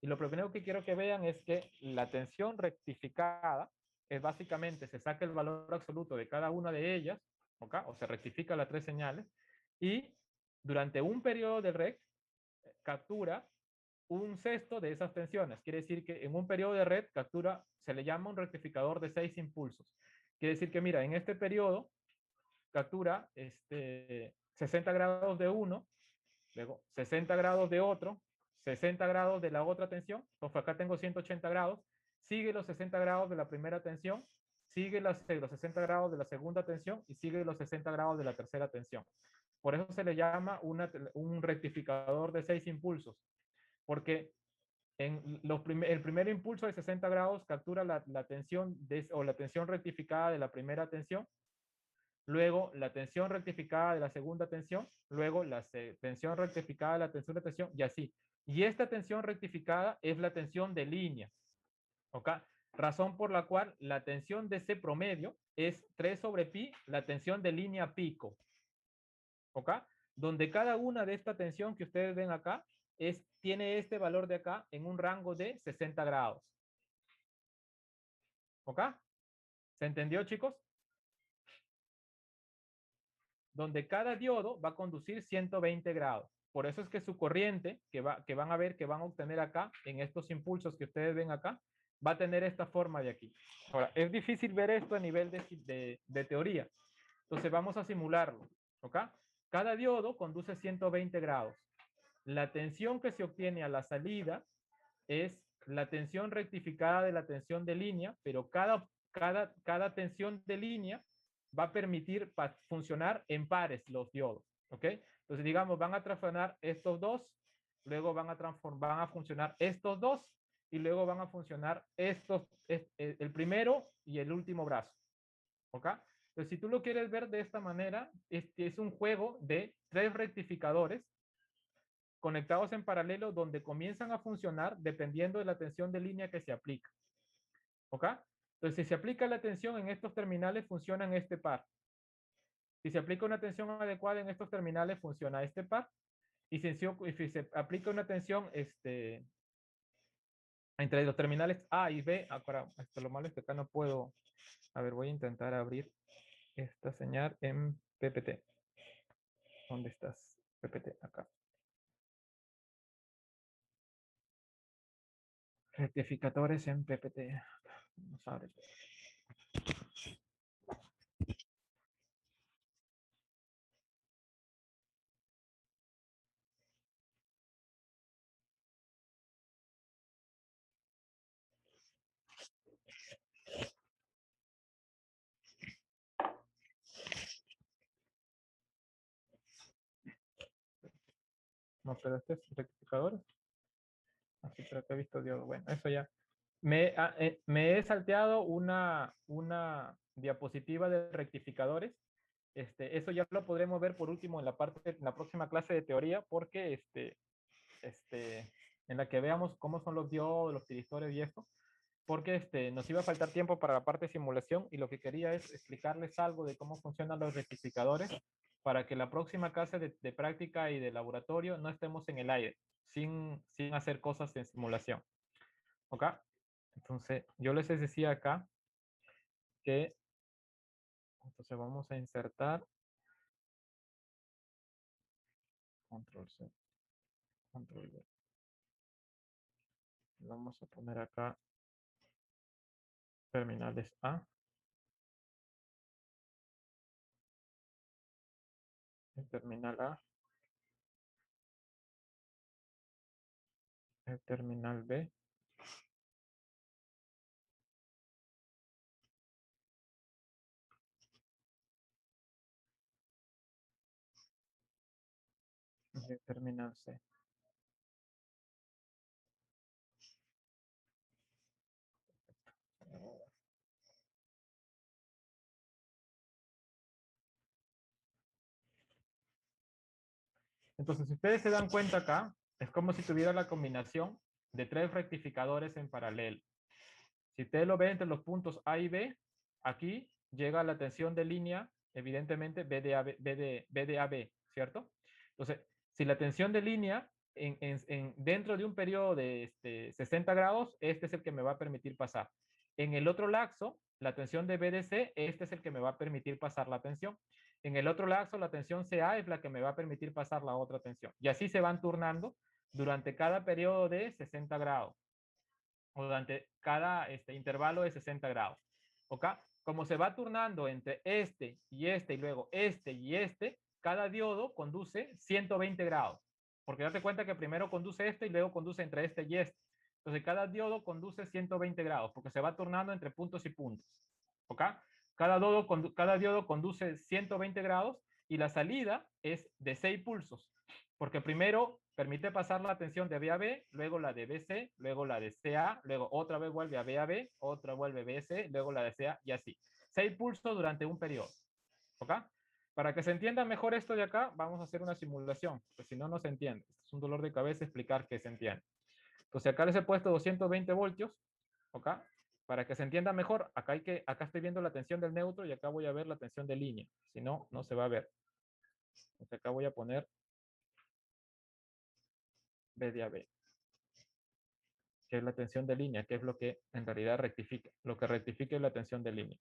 Y lo primero que quiero que vean es que la tensión rectificada es básicamente, se saca el valor absoluto de cada una de ellas, ¿ok? O se rectifica las tres señales, y durante un periodo de red captura un sexto de esas tensiones. Quiere decir que en un periodo de red captura, se le llama un rectificador de 6 impulsos. Quiere decir que, mira, en este periodo captura 60 grados de uno, luego 60 grados de otro, 60 grados de la otra tensión, entonces acá tengo 180 grados, sigue los 60 grados de la primera tensión, sigue los 60 grados de la segunda tensión y sigue los 60 grados de la tercera tensión. Por eso se le llama un rectificador de 6 impulsos, porque el primer impulso de 60 grados captura la tensión o la tensión rectificada de la primera tensión, luego la tensión rectificada de la segunda tensión, luego la tensión rectificada de la tercera tensión y así. Y esta tensión rectificada es la tensión de línea. ¿Ok? Razón por la cual la tensión de ese promedio es 3 sobre pi, la tensión de línea pico. ¿Ok? Donde cada una de esta tensión que ustedes ven acá tiene este valor de acá en un rango de 60 grados. ¿Ok? ¿Se entendió, chicos? Donde cada diodo va a conducir 120 grados. Por eso es que su corriente, que van a ver, que van a obtener acá, en estos impulsos que ustedes ven acá, va a tener esta forma de aquí. Ahora, es difícil ver esto a nivel de teoría. Entonces vamos a simularlo. ¿Ok? Cada diodo conduce 120 grados. La tensión que se obtiene a la salida es la tensión rectificada de la tensión de línea, pero cada tensión de línea va a permitir funcionar en pares los diodos, ¿ok? Entonces, digamos, van a transformar estos dos, luego van a funcionar estos dos, y luego van a funcionar el primero y el último brazo, ¿ok? Entonces, si tú lo quieres ver de esta manera, es un juego de tres rectificadores conectados en paralelo donde comienzan a funcionar dependiendo de la tensión de línea que se aplica, ¿ok? Entonces, si se aplica la tensión en estos terminales, funciona en este par. Si se aplica una tensión adecuada en estos terminales, funciona este par. Y si se aplica una tensión entre los terminales A y B, lo malo es que acá no puedo. A ver, voy a intentar abrir esta señal en PPT. ¿Dónde estás? PPT, acá. Rectificadores en PPT. Vamos a abrir. No, pero este es rectificador. Así, pero que he visto diodo. Bueno, eso ya. Me he salteado una diapositiva de rectificadores. Eso ya lo podremos ver por último en la próxima clase de teoría, porque en la que veamos cómo son los diodos, los tiristores y esto, porque nos iba a faltar tiempo para la parte de simulación y lo que quería es explicarles algo de cómo funcionan los rectificadores para que la próxima clase de práctica y de laboratorio no estemos en el aire. sin hacer cosas en simulación. ¿Ok? Entonces, yo les decía acá que, entonces vamos a insertar, control C, control V. Vamos a poner acá terminales A. El terminal A. El terminal B. Y el terminal C. Entonces, si ustedes se dan cuenta acá, es como si tuviera la combinación de 3 rectificadores en paralelo. Si ustedes lo ven entre los puntos A y B, aquí llega la tensión de línea, evidentemente, B de AB, ¿cierto? Entonces, si la tensión de línea dentro de un periodo de 60 grados, este es el que me va a permitir pasar. En el otro laxo, la tensión de BDC, este es el que me va a permitir pasar la tensión. En el otro laxo, la tensión CA es la que me va a permitir pasar la otra tensión. Y así se van turnando durante cada periodo de 60 grados o durante cada intervalo de 60 grados. ¿Ok? Como se va turnando entre este y luego este y este, cada diodo conduce 120 grados. Porque date cuenta que primero conduce este y luego conduce entre este y este. Entonces cada diodo conduce 120 grados porque se va turnando entre puntos y puntos. ¿Ok? Cada diodo conduce 120 grados y la salida es de 6 pulsos. Porque primero permite pasar la tensión de B a B, luego la de BC, luego la de CA, luego otra vez vuelve a B a B, otra vuelve BC, luego la de CA y así. 6 pulsos durante un periodo. ¿Ok? Para que se entienda mejor esto de acá, vamos a hacer una simulación, porque si no, no se entiende. Es un dolor de cabeza explicar que se entiende. Entonces acá les he puesto 220 voltios, ¿ok? Para que se entienda mejor, acá estoy viendo la tensión del neutro y acá voy a ver la tensión de línea. Si no, no se va a ver. Entonces acá voy a poner B de AB, que es la tensión de línea, que es lo que en realidad rectifica. Lo que rectifica es la tensión de línea.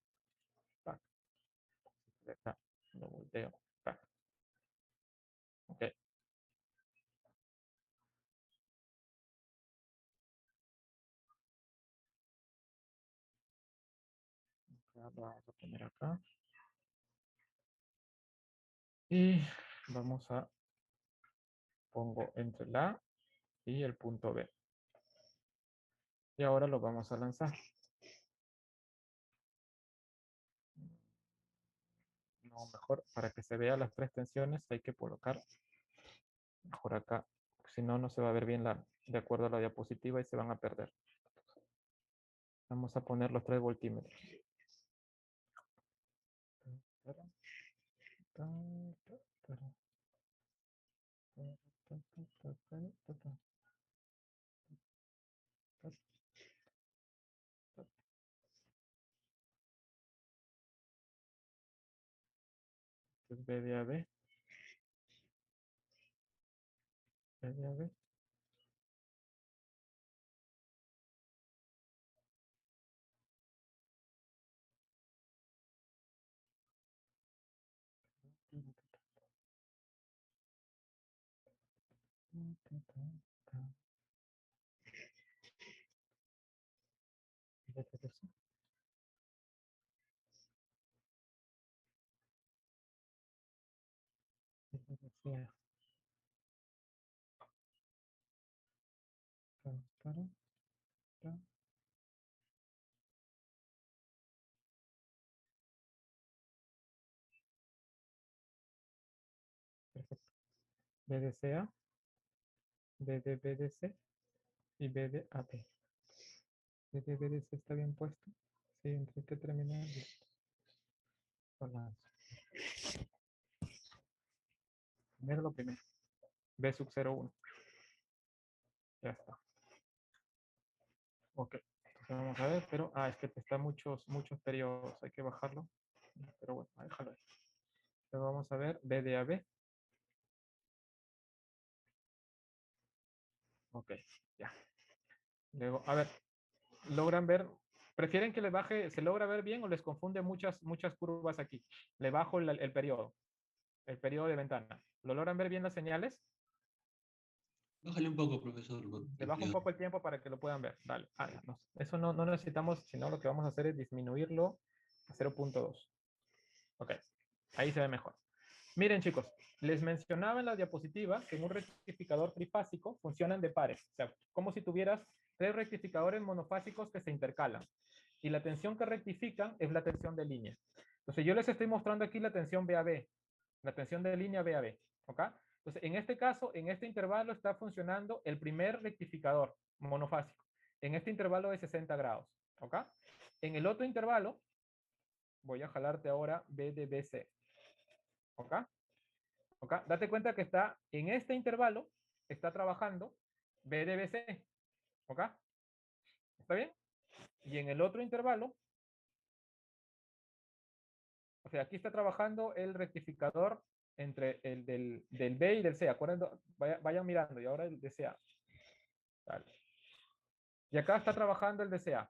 Pac. Acá lo volteo. Pac. Ok. Acá lo vamos a poner acá. Y vamos a pongo entre la A y el punto B. Y ahora lo vamos a lanzar. No, mejor para que se vean las 3 tensiones hay que colocar mejor acá. Si no, no se va a ver bien de acuerdo a la diapositiva y se van a perder. Vamos a poner los 3 voltímetros. B de AB. B de AB. Perfecto. BDCA, BDBDC y BDAB. BDBDC está bien puesto. Sí, entre este terminal. Lo lanzo. Primero lo primero. B sub 01. Ya está. Ok. Entonces vamos a ver, pero es que está muchos periodos. Hay que bajarlo. Pero bueno, déjalo ahí. Entonces vamos a ver BDAB. Ok, ya. Luego, a ver, ¿logran ver? ¿Prefieren que le baje, se logra ver bien o les confunde muchas curvas aquí? Le bajo el periodo de ventana. ¿Lo logran ver bien las señales? Bájale un poco, profesor. Le bajo un poco el tiempo para que lo puedan ver. Dale. Ah, no, eso no necesitamos, sino lo que vamos a hacer es disminuirlo a 0.2. Ok, ahí se ve mejor. Miren, chicos, les mencionaba en la diapositiva que en un rectificador trifásico funcionan de pares. O sea, como si tuvieras 3 rectificadores monofásicos que se intercalan. Y la tensión que rectifican es la tensión de línea. Entonces, yo les estoy mostrando aquí la tensión BAB. La tensión de línea BAB. ¿Ok? Entonces, en este caso, en este intervalo está funcionando el primer rectificador monofásico. En este intervalo de 60 grados. ¿Ok? En el otro intervalo, voy a jalarte ahora B de BC. ¿Ok? ¿Ok? Date cuenta que está en este intervalo, está trabajando B de BC. ¿Ok? ¿Está bien? Y en el otro intervalo, o sea, aquí está trabajando el rectificador entre el del B y del C. Acuérdense, vayan mirando, y ahora el de CA. Vale. Y acá está trabajando el de CA.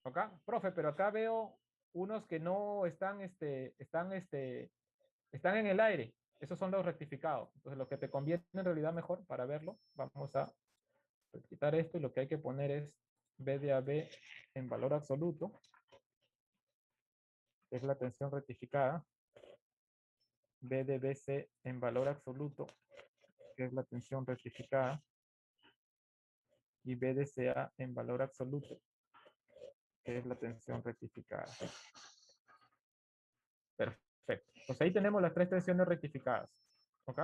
¿Ok? Profe, pero acá veo unos que no están, están en el aire. Esos son los rectificados. Entonces, lo que te conviene en realidad mejor para verlo, vamos a quitar esto y lo que hay que poner es B de AB en valor absoluto, que es la tensión rectificada. B de BC en valor absoluto, que es la tensión rectificada. Y B de CA en valor absoluto, que es la tensión rectificada. Perfecto. Pues ahí tenemos las 3 tensiones rectificadas. ¿Ok?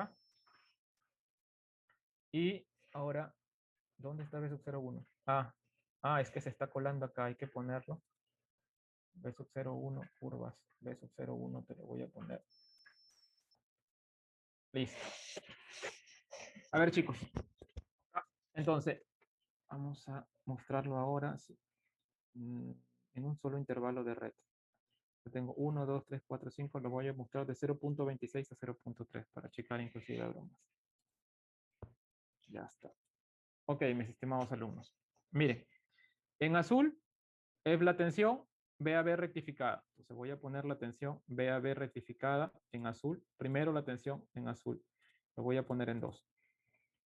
Y ahora, ¿dónde está B sub 01? Es que se está colando acá, hay que ponerlo. B sub 01, curvas. B sub 01 te lo voy a poner. Listo. A ver, chicos. Entonces, vamos a mostrarlo ahora en un solo intervalo de red. Yo tengo 1, 2, 3, 4, 5. Lo voy a mostrar de 0.26 a 0.3 para checar inclusive bromas. Ya está. Ok, mis estimados alumnos. Miren, en azul es la tensión BAB rectificada. Entonces voy a poner la tensión BAB rectificada en azul. Primero la tensión en azul. Lo voy a poner en 2.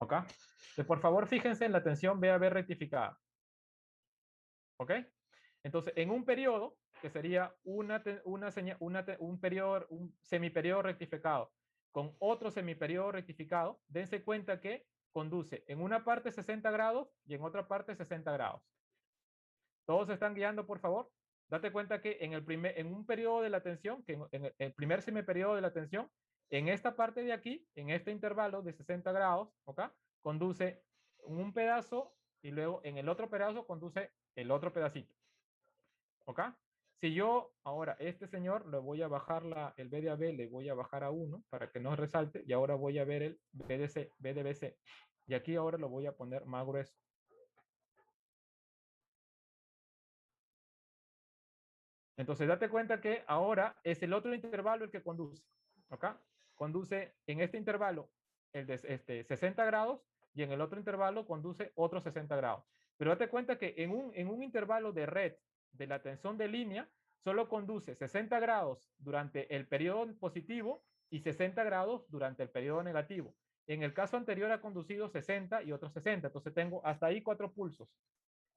¿Ok? Entonces, por favor, fíjense en la tensión BAB rectificada. ¿Ok? Entonces, en un periodo, que sería un semiperiodo rectificado con otro semiperiodo rectificado, dense cuenta que conduce en una parte 60 grados y en otra parte 60 grados. ¿Todos se están guiando, por favor? Date cuenta que en un periodo de la tensión, que en el primer semiperiodo de la tensión, en esta parte de aquí, en este intervalo de 60 grados, ¿ok? Conduce un pedazo y luego en el otro pedazo conduce el otro pedacito. ¿Ok? Si yo ahora, este señor, le voy a bajar el B de AB, le voy a bajar a 1 para que no resalte, y ahora voy a ver el B de C, B de BC. Y aquí ahora lo voy a poner más grueso. Entonces, date cuenta que ahora es el otro intervalo el que conduce. ¿Ok? Conduce en este intervalo el de 60 grados y en el otro intervalo conduce otros 60 grados. Pero date cuenta que en un intervalo de red de la tensión de línea solo conduce 60 grados durante el periodo positivo y 60 grados durante el periodo negativo. En el caso anterior ha conducido 60 y otros 60. Entonces tengo hasta ahí 4 pulsos.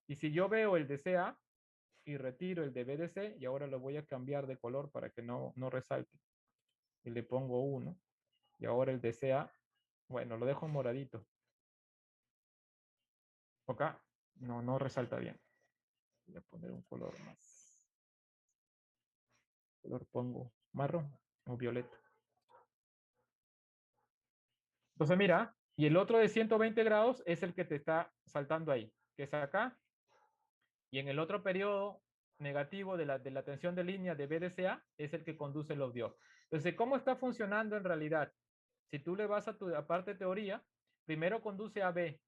Y si yo veo el de CA y retiro el de BDC y ahora lo voy a cambiar de color para que no resalte. Y le pongo 1. Y ahora el de CA, bueno, lo dejo moradito. ¿Ok? No resalta bien. Voy a poner un color más. Color pongo marrón o violeta. Entonces mira, y el otro de 120 grados es el que te está saltando ahí, que es acá. Y en el otro periodo negativo de la tensión de línea de BDCA es el que conduce los diodos. Entonces, ¿cómo está funcionando en realidad? Si tú le vas a tu parte teoría, primero conduce a B,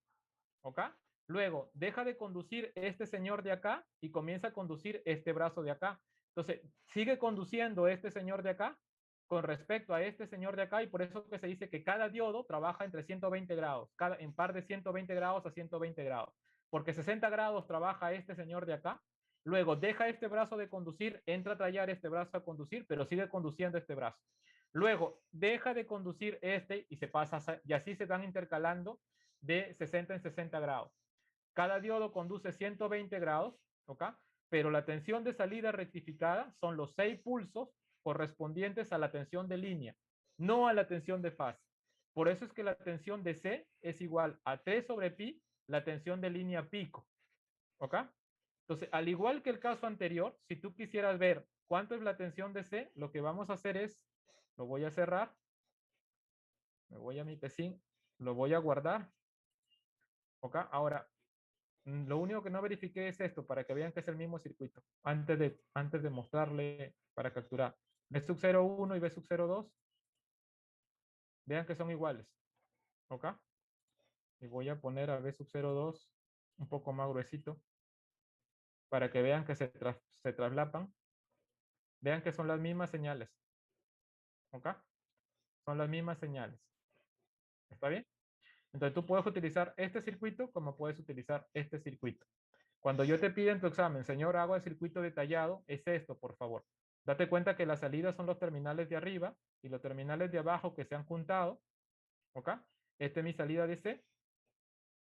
¿ok? Luego, deja de conducir este señor de acá y comienza a conducir este brazo de acá. Entonces, sigue conduciendo este señor de acá con respecto a este señor de acá, y por eso que se dice que cada diodo trabaja entre 120 grados, en par de 120 grados a 120 grados, porque 60 grados trabaja este señor de acá, luego deja este brazo de conducir, entra a tallar este brazo a conducir, pero sigue conduciendo este brazo. Luego deja de conducir este y se pasa, y así se van intercalando de 60 en 60 grados. Cada diodo conduce 120 grados, ¿ok? Pero la tensión de salida rectificada son los 6 pulsos correspondientes a la tensión de línea, no a la tensión de fase. Por eso es que la tensión de C es igual a 3 sobre pi, la tensión de línea pico. ¿Ok? Entonces, al igual que el caso anterior, si tú quisieras ver cuánto es la tensión de C, lo que vamos a hacer es, lo voy a cerrar, me voy a mi PECIN, lo voy a guardar. ¿Ok? Ahora, lo único que no verifiqué es esto, para que vean que es el mismo circuito, antes de mostrarle para capturar. B sub 01 y B sub 02, vean que son iguales. ¿Ok? Y voy a poner a B sub 02 un poco más gruesito, para que vean que se traslapan. Vean que son las mismas señales. ¿Ok? Son las mismas señales. ¿Está bien? Entonces tú puedes utilizar este circuito como puedes utilizar este circuito. Cuando yo te pida en tu examen, señor, hago el circuito detallado, es esto, por favor. Date cuenta que las salidas son los terminales de arriba y los terminales de abajo que se han juntado. ¿Ok? Esta es mi salida de C.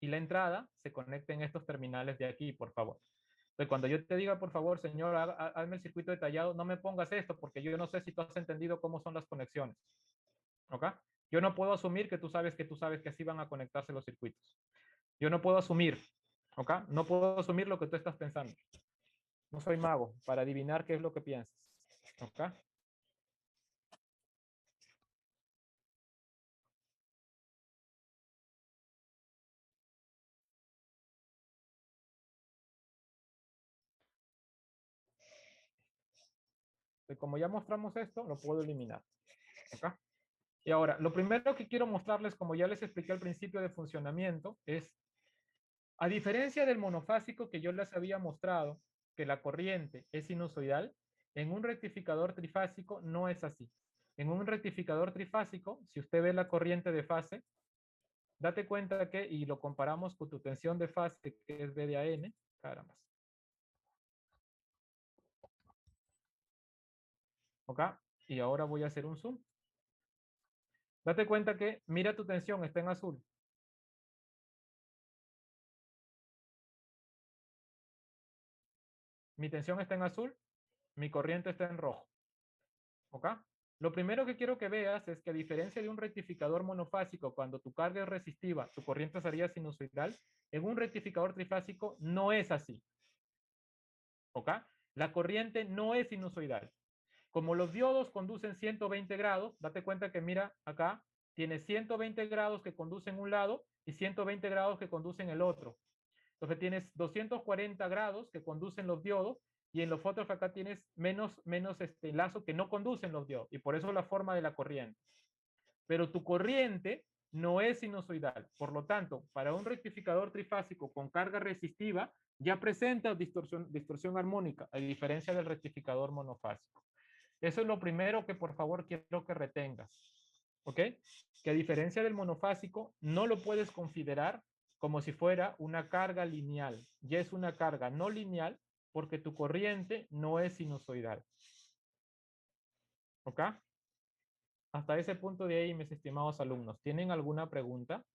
Y la entrada se conecta en estos terminales de aquí, por favor. Entonces, cuando yo te diga, por favor, señor, hazme el circuito detallado, no me pongas esto porque yo no sé si tú has entendido cómo son las conexiones. ¿Ok? Yo no puedo asumir que tú sabes que así van a conectarse los circuitos. Yo no puedo asumir. ¿Ok? No puedo asumir lo que tú estás pensando. No soy mago para adivinar qué es lo que piensas. ¿Ok? Y como ya mostramos esto, lo puedo eliminar. ¿Ok? Y ahora, lo primero que quiero mostrarles, como ya les expliqué al principio de funcionamiento, es, a diferencia del monofásico que yo les había mostrado, que la corriente es sinusoidal, en un rectificador trifásico no es así. En un rectificador trifásico, si usted ve la corriente de fase, date cuenta que, y lo comparamos con tu tensión de fase, que es B de AN, caramba. ¿Ok? Y ahora voy a hacer un zoom. Date cuenta que, mira tu tensión, está en azul. Mi tensión está en azul, mi corriente está en rojo. ¿Ok? Lo primero que quiero que veas es que a diferencia de un rectificador monofásico, cuando tu carga es resistiva, tu corriente sería sinusoidal, en un rectificador trifásico no es así. ¿Ok? La corriente no es sinusoidal. Como los diodos conducen 120 grados, date cuenta que mira acá, tiene 120 grados que conducen un lado y 120 grados que conducen el otro. Entonces tienes 240 grados que conducen los diodos y en los otros acá tienes menos lazo que no conducen los diodos y por eso la forma de la corriente. Pero tu corriente no es sinusoidal. Por lo tanto, para un rectificador trifásico con carga resistiva ya presenta distorsión armónica, a diferencia del rectificador monofásico. Eso es lo primero que por favor quiero que retengas. ¿Ok? Que a diferencia del monofásico, no lo puedes considerar como si fuera una carga lineal. Ya es una carga no lineal porque tu corriente no es sinusoidal. ¿Ok? Hasta ese punto de ahí, mis estimados alumnos, ¿tienen alguna pregunta?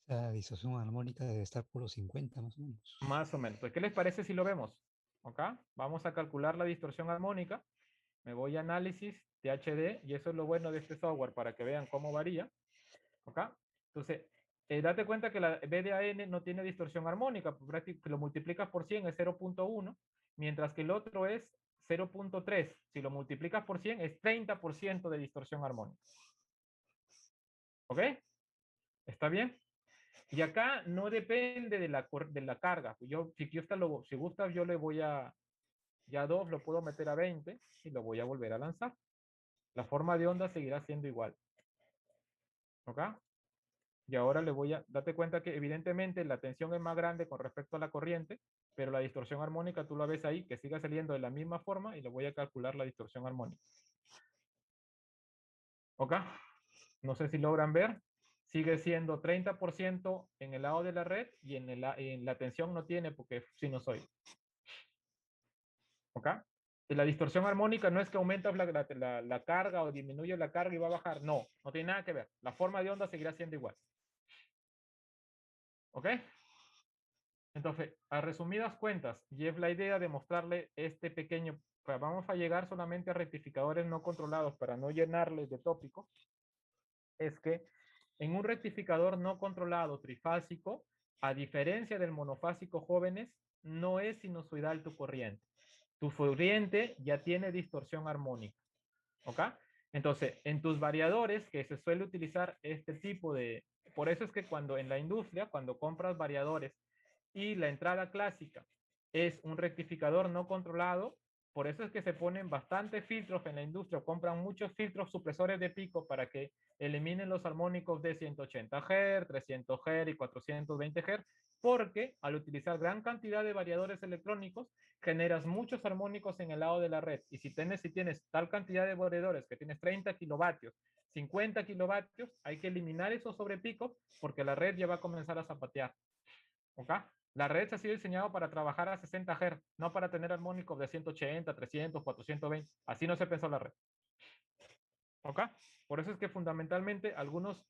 Esa distorsión armónica debe estar por los 50 más o menos. Más o menos. Pues, ¿qué les parece si lo vemos? ¿Ok? Vamos a calcular la distorsión armónica. Me voy a análisis de HD y eso es lo bueno de este software para que vean cómo varía. ¿Ok? Entonces, date cuenta que la BDAN no tiene distorsión armónica, lo multiplicas por 100 es 0.1, mientras que el otro es 0.3. Si lo multiplicas por 100 es 30% de distorsión armónica. ¿Ok? ¿Está bien? Y acá no depende de la carga. Si gusta, yo le voy a, ya 2 lo puedo meter a 20 y lo voy a volver a lanzar. La forma de onda seguirá siendo igual. ¿Ok? Y ahora le voy a, date cuenta que evidentemente la tensión es más grande con respecto a la corriente, pero la distorsión armónica tú la ves ahí, que siga saliendo de la misma forma y le voy a calcular la distorsión armónica. ¿Ok? No sé si logran ver. Sigue siendo 30% en el lado de la red y en la tensión no tiene porque es sinusoide. ¿Ok? Y la distorsión armónica no es que aumentas la carga o disminuye la carga y va a bajar. No, no tiene nada que ver. La forma de onda seguirá siendo igual. ¿Ok? Entonces, a resumidas cuentas, y es la idea de mostrarle este pequeño, pues vamos a llegar solamente a rectificadores no controlados para no llenarles de tópicos, es que en un rectificador no controlado trifásico, a diferencia del monofásico jóvenes, no es sinusoidal tu corriente. Tu corriente ya tiene distorsión armónica. ¿Ok? Entonces, en tus variadores, que se suele utilizar este tipo de... Por eso es que cuando en la industria, cuando compras variadores y la entrada clásica es un rectificador no controlado, por eso es que se ponen bastantes filtros en la industria, compran muchos filtros supresores de pico para que eliminen los armónicos de 180 Hz, 300 Hz y 420 Hz, porque al utilizar gran cantidad de variadores electrónicos, generas muchos armónicos en el lado de la red. Y si tienes tal cantidad de variadores que tienes 30 kilovatios, 50 kilovatios, hay que eliminar esos sobrepicos porque la red ya va a comenzar a zapatear. ¿Ok? La red se ha sido diseñada para trabajar a 60 Hz, no para tener armónicos de 180, 300, 420. Así no se pensó la red. ¿Ok? Por eso es que fundamentalmente algunos,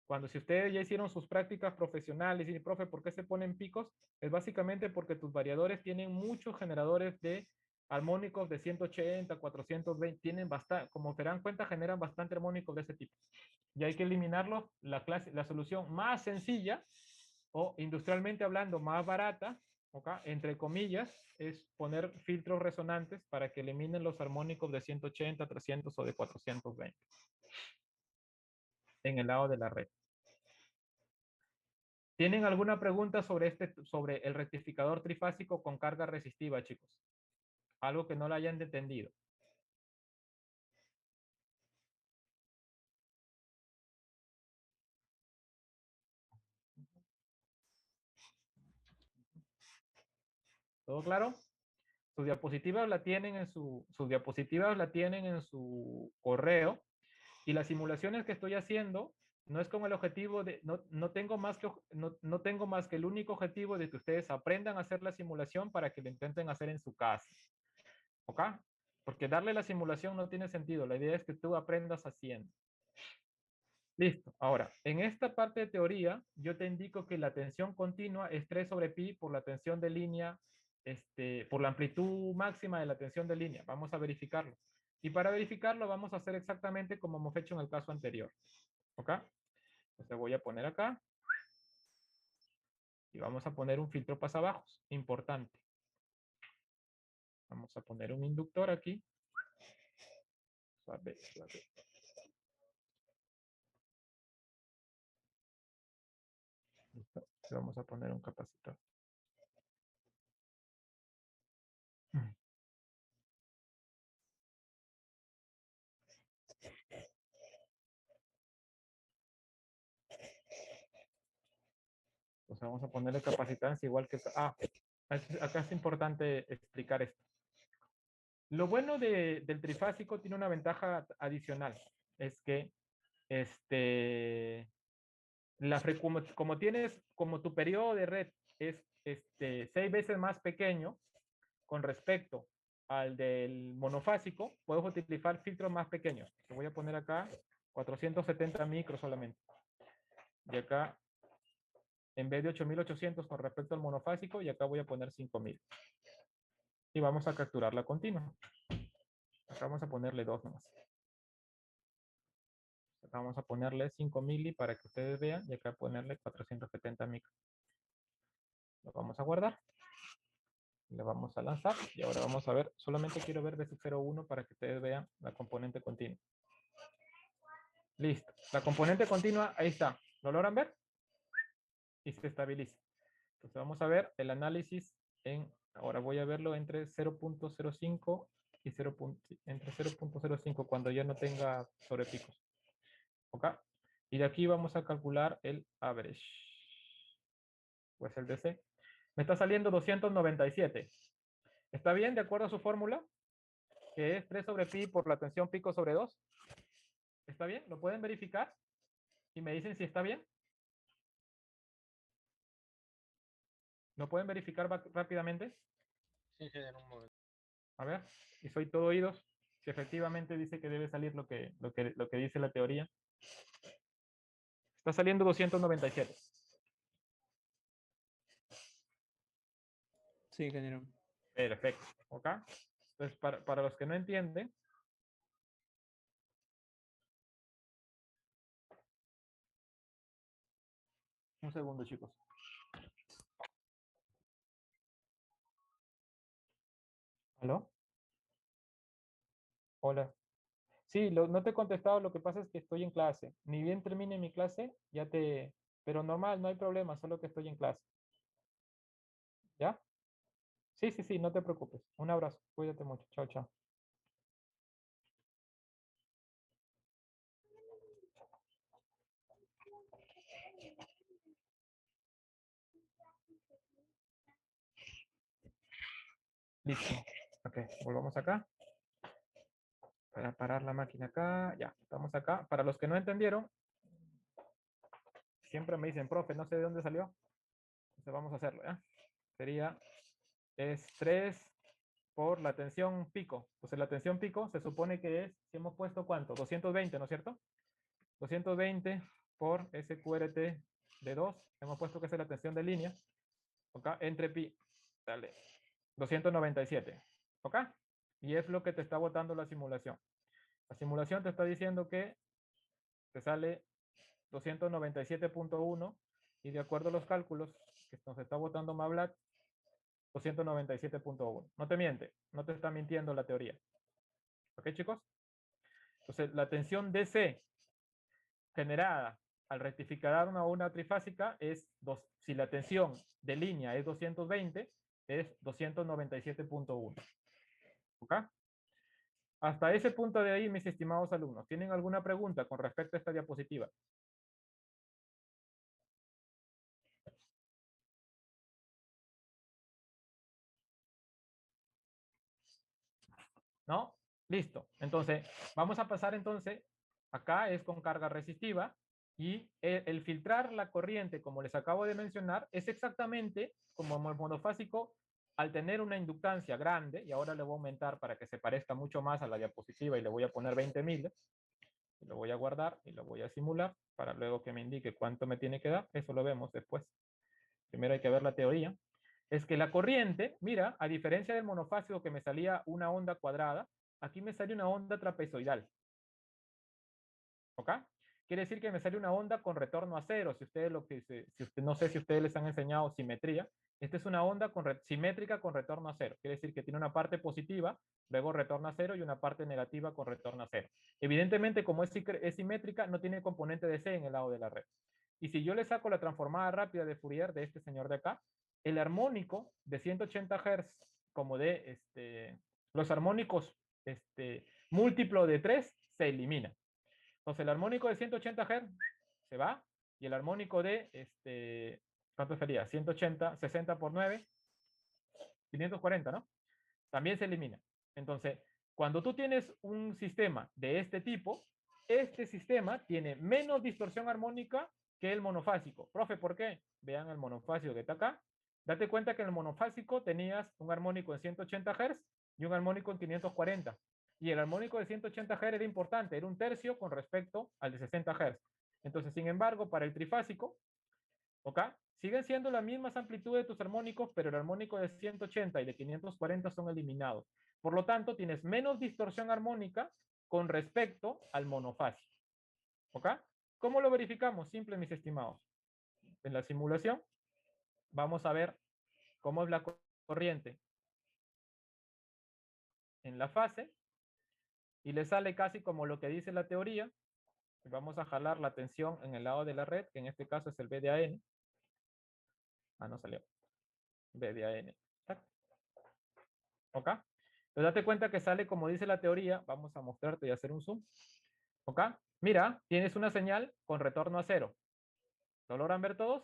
cuando si ustedes ya hicieron sus prácticas profesionales y profe, ¿por qué se ponen picos? Es básicamente porque tus variadores tienen muchos generadores de armónicos de 180, 420, tienen bastante, como se dan cuenta, generan bastante armónicos de ese tipo. Y hay que eliminarlos. La solución más sencilla o industrialmente hablando más barata, ¿okay? Entre comillas, es poner filtros resonantes para que eliminen los armónicos de 180, 300 o de 420 en el lado de la red. ¿Tienen alguna pregunta sobre el rectificador trifásico con carga resistiva, chicos? Algo que no lo hayan entendido. ¿Todo claro? Sus diapositivas la tienen en su correo, y las simulaciones que estoy haciendo no es con el objetivo de, no tengo más que el único objetivo de que ustedes aprendan a hacer la simulación para que lo intenten hacer en su casa. ¿Ok? Porque darle la simulación no tiene sentido. La idea es que tú aprendas haciendo. Listo. Ahora, en esta parte de teoría, yo te indico que la tensión continua es 3 sobre pi por la tensión de línea, por la amplitud máxima de la tensión de línea. Vamos a verificarlo. Y para verificarlo vamos a hacer exactamente como hemos hecho en el caso anterior. ¿Ok? Entonces voy a poner acá. Y vamos a poner un filtro pasabajos. Importante. Vamos a poner un inductor aquí. Suave, suave. Listo. Vamos a poner un capacitor. Entonces vamos a ponerle capacitancia igual que... acá es importante explicar esto. Lo bueno del trifásico tiene una ventaja adicional. Es que como tu periodo de red es 6 veces más pequeño con respecto al del monofásico, puedes utilizar filtros más pequeños. Te voy a poner acá 470 micros solamente. Y acá, en vez de 8800 con respecto al monofásico, y acá voy a poner 5000. Y vamos a capturar la continua. Acá vamos a ponerle 2 nomás. Acá vamos a ponerle 5 mili para que ustedes vean, y acá ponerle 470 micros. Lo vamos a guardar. Le vamos a lanzar, y ahora vamos a ver, solamente quiero ver B01 para que ustedes vean la componente continua. Listo. La componente continua, ahí está. ¿Lo logran ver? Y se estabiliza. Entonces vamos a ver el análisis ahora voy a verlo entre 0.05 y entre 0.05 cuando ya no tenga sobrepicos. ¿Ok? Y de aquí vamos a calcular el average. Pues el DC. Me está saliendo 297. ¿Está bien de acuerdo a su fórmula? Que es 3 sobre pi por la tensión pico sobre 2. ¿Está bien? ¿Lo pueden verificar? Y me dicen si está bien. ¿Lo pueden verificar rápidamente? Sí, ingeniero, un momento. A ver, y soy todo oídos. Si efectivamente dice que debe salir lo que dice la teoría. Está saliendo 297. Sí, ingeniero. Perfecto. ¿Ok? Entonces, para los que no entienden, un segundo, chicos. ¿Aló? Hola. Sí, no te he contestado, lo que pasa es que estoy en clase. Ni bien termine mi clase, ya te... Pero normal, no hay problema, solo que estoy en clase. ¿Ya? Sí, sí, sí, no te preocupes. Un abrazo, cuídate mucho. Chao, chao. Listo. Ok, volvamos acá. Para parar la máquina acá. Ya, estamos acá. Para los que no entendieron, siempre me dicen, profe, no sé de dónde salió. Entonces vamos a hacerlo, ¿ya? Sería, es 3 por la tensión pico. Entonces la tensión pico se supone que es, si hemos puesto ¿cuánto? 220, ¿no es cierto? 220 por SQRT de 2. Hemos puesto que es la tensión de línea. ¿Ok? Entre pi. Dale. 297. ¿Ok? Y es lo que te está botando la simulación. La simulación te está diciendo que te sale 297.1 y de acuerdo a los cálculos que nos está botando Mablat, 297.1. No te miente, no te está mintiendo la teoría. ¿Ok, chicos? Entonces, la tensión DC generada al rectificar una onda trifásica es, si la tensión de línea es 220, es 297.1. ¿Ok? Hasta ese punto de ahí, mis estimados alumnos, ¿tienen alguna pregunta con respecto a esta diapositiva? ¿No? Listo. Entonces, vamos a pasar entonces, acá es con carga resistiva y el filtrar la corriente, como les acabo de mencionar, es exactamente como el monofásico al tener una inductancia grande, y ahora le voy a aumentar para que se parezca mucho más a la diapositiva y le voy a poner 20.000, y lo voy a guardar y lo voy a simular para luego que me indique cuánto me tiene que dar. Eso lo vemos después. Primero hay que ver la teoría. Es que la corriente, mira, a diferencia del monofásico que me salía una onda cuadrada, aquí me sale una onda trapezoidal. ¿Ok? Quiere decir que me sale una onda con retorno a cero. Si ustedes no sé si ustedes les han enseñado simetría, esta es una onda simétrica con retorno a cero. Quiere decir que tiene una parte positiva, luego retorno a cero y una parte negativa con retorno a cero. Evidentemente, como es simétrica, no tiene componente de C en el lado de la red. Y si yo le saco la transformada rápida de Fourier de este señor de acá, el armónico de 180 Hz, como de los armónicos múltiplo de 3, se elimina. Entonces el armónico de 180 Hz se va y el armónico de, ¿cuánto sería? 180, 60 por 9, 540, ¿no? También se elimina. Entonces, cuando tú tienes un sistema de este tipo, este sistema tiene menos distorsión armónica que el monofásico. Profe, ¿por qué? Vean el monofásico que está acá. Date cuenta que en el monofásico tenías un armónico en 180 Hz y un armónico en 540. Y el armónico de 180 Hz era importante, era un tercio con respecto al de 60 Hz. Entonces, sin embargo, para el trifásico, ¿ok? Siguen siendo las mismas amplitudes de tus armónicos, pero el armónico de 180 y de 540 son eliminados. Por lo tanto, tienes menos distorsión armónica con respecto al monofásico. ¿Ok? ¿Cómo lo verificamos? Simple, mis estimados. En la simulación, vamos a ver cómo es la corriente en la fase y le sale casi como lo que dice la teoría. Vamos a jalar la tensión en el lado de la red, que en este caso es el B de AN. Ah, no salió. B de AN. ¿Ok? Entonces date cuenta que sale como dice la teoría. Vamos a mostrarte y hacer un zoom. ¿Ok? Mira, tienes una señal con retorno a cero. ¿Lo logran ver todos?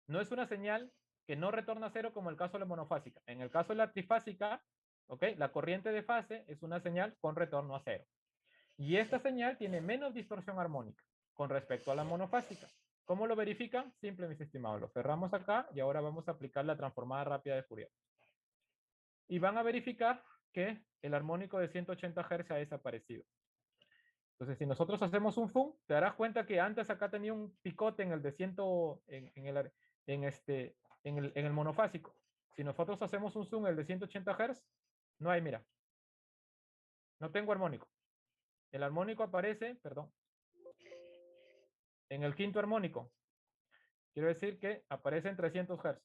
No es una señal que no retorna a cero como el caso de la monofásica. En el caso de la trifásica, ¿ok? La corriente de fase es una señal con retorno a cero. Y esta señal tiene menos distorsión armónica con respecto a la monofásica. ¿Cómo lo verifican? Simple, mis estimados. Lo cerramos acá y ahora vamos a aplicar la transformada rápida de Fourier. Y van a verificar que el armónico de 180 Hz ha desaparecido. Entonces, si nosotros hacemos un zoom, te darás cuenta que antes acá tenía un picote en el de 100, en el monofásico. Si nosotros hacemos un zoom, el de 180 Hz, no hay, mira. No tengo armónico. El armónico aparece, perdón, en el quinto armónico. Quiero decir que aparece en 300 Hz.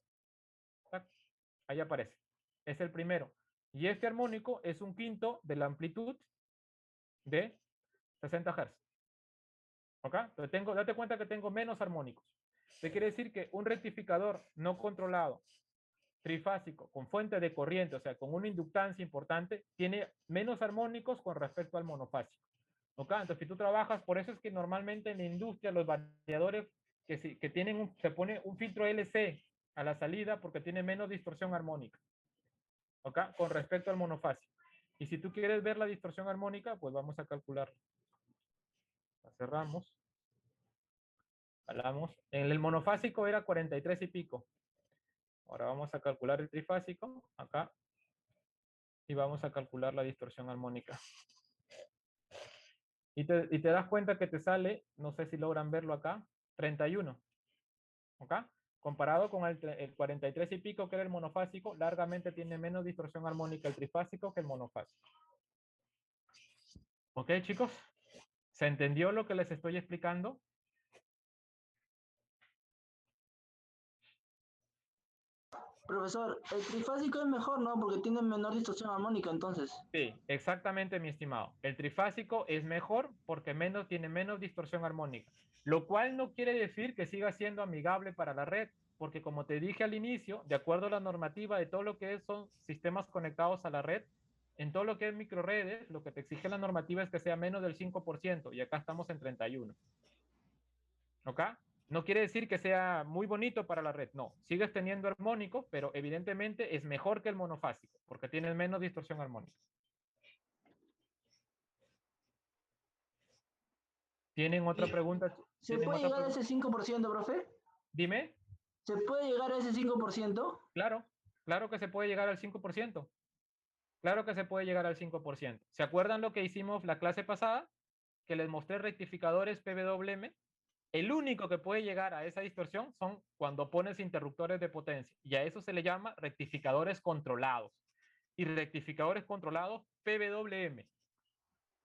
Ahí aparece. Es el primero. Y este armónico es un quinto de la amplitud de 60 Hz. ¿Ok? Entonces date cuenta que tengo menos armónicos. Esto quiere decir que un rectificador no controlado, trifásico, con fuente de corriente, o sea, con una inductancia importante, tiene menos armónicos con respecto al monofásico. ¿Ok? Entonces, si tú trabajas, por eso es que normalmente en la industria los variadores que tienen se pone un filtro LC a la salida porque tiene menos distorsión armónica. ¿Ok? Con respecto al monofásico. Y si tú quieres ver la distorsión armónica, pues vamos a calcularla. La cerramos. Hablamos. En el monofásico era 43 y pico. Ahora vamos a calcular el trifásico, acá. Y vamos a calcular la distorsión armónica. Y te das cuenta que te sale, no sé si logran verlo acá, 31. ¿Ok? Comparado con el 43 y pico, que era el monofásico, largamente tiene menos distorsión armónica el trifásico que el monofásico. ¿Ok, chicos? ¿Se entendió lo que les estoy explicando? Profesor, el trifásico es mejor, ¿no? Porque tiene menor distorsión armónica, entonces. Sí, exactamente, mi estimado. El trifásico es mejor porque tiene menos distorsión armónica, lo cual no quiere decir que siga siendo amigable para la red, porque como te dije al inicio, de acuerdo a la normativa de todo lo que son sistemas conectados a la red, en todo lo que es microredes, lo que te exige la normativa es que sea menos del 5%, y acá estamos en 31. ¿Ok? No quiere decir que sea muy bonito para la red, no. Sigues teniendo armónicos, pero evidentemente es mejor que el monofásico, porque tiene menos distorsión armónica. ¿Tienen otra pregunta? ¿Se puede llegar a ese 5%, profe? Dime. ¿Se puede llegar a ese 5%? Claro, claro que se puede llegar al 5%. Claro que se puede llegar al 5%. ¿Se acuerdan lo que hicimos la clase pasada? Que les mostré rectificadores PWM. El único que puede llegar a esa distorsión son cuando pones interruptores de potencia. Y a eso se le llama rectificadores controlados. Y rectificadores controlados PWM.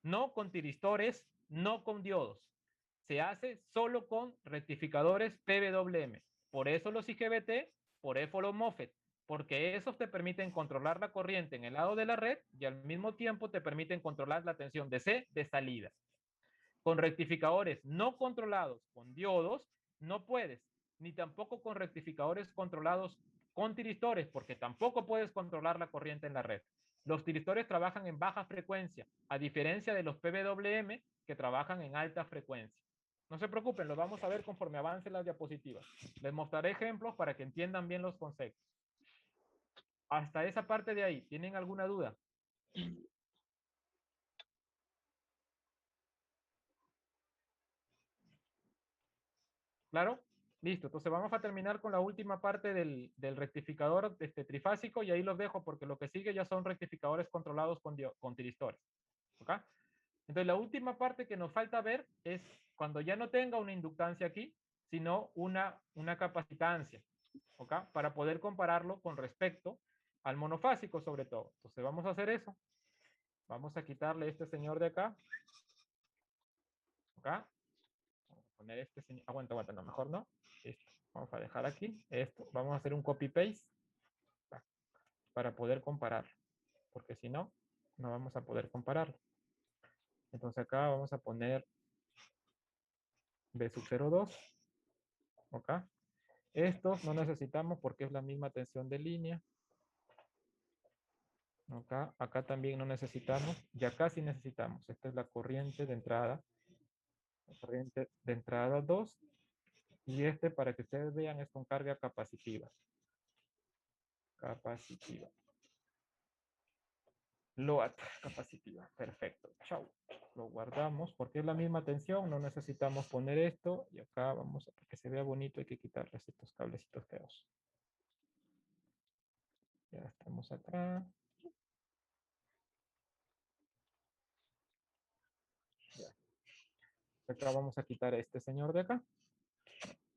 No con tiristores, no con diodos. Se hace solo con rectificadores PWM. Por eso los IGBT, por eso los MOSFET, porque esos te permiten controlar la corriente en el lado de la red y al mismo tiempo te permiten controlar la tensión DC de salida. Con rectificadores no controlados con diodos no puedes, ni tampoco con rectificadores controlados con tiristores, porque tampoco puedes controlar la corriente en la red. Los tiristores trabajan en baja frecuencia, a diferencia de los PWM que trabajan en alta frecuencia. No se preocupen, lo vamos a ver conforme avancen las diapositivas. Les mostraré ejemplos para que entiendan bien los conceptos. Hasta esa parte de ahí, ¿tienen alguna duda? ¿Claro? Listo. Entonces vamos a terminar con la última parte del rectificador trifásico y ahí los dejo porque lo que sigue ya son rectificadores controlados con tiristores. ¿Ok? Entonces la última parte que nos falta ver es cuando ya no tenga una inductancia aquí, sino una capacitancia. ¿Ok? Para poder compararlo con respecto al monofásico sobre todo. Entonces vamos a hacer eso. Vamos a quitarle este señor de acá. ¿Ok? Vamos a poner este señor. Aguanta, no, mejor no. Listo. Vamos a dejar aquí esto. Vamos a hacer un copy-paste para poder compararlo. Porque si no, no vamos a poder compararlo. Entonces acá vamos a poner B sub 02. ¿Ok? Estos no necesitamos porque es la misma tensión de línea. Acá también no necesitamos. Y acá sí necesitamos. Esta es la corriente de entrada La corriente de entrada 2. Y este, para que ustedes vean, es con carga capacitiva. Capacitiva. Load capacitiva. Perfecto. Chau. Lo guardamos porque es la misma tensión. No necesitamos poner esto. Y acá vamos a, para que se vea bonito, hay que quitarles estos cablecitos feos. Ya estamos acá. Ya. Acá vamos a quitar a este señor de acá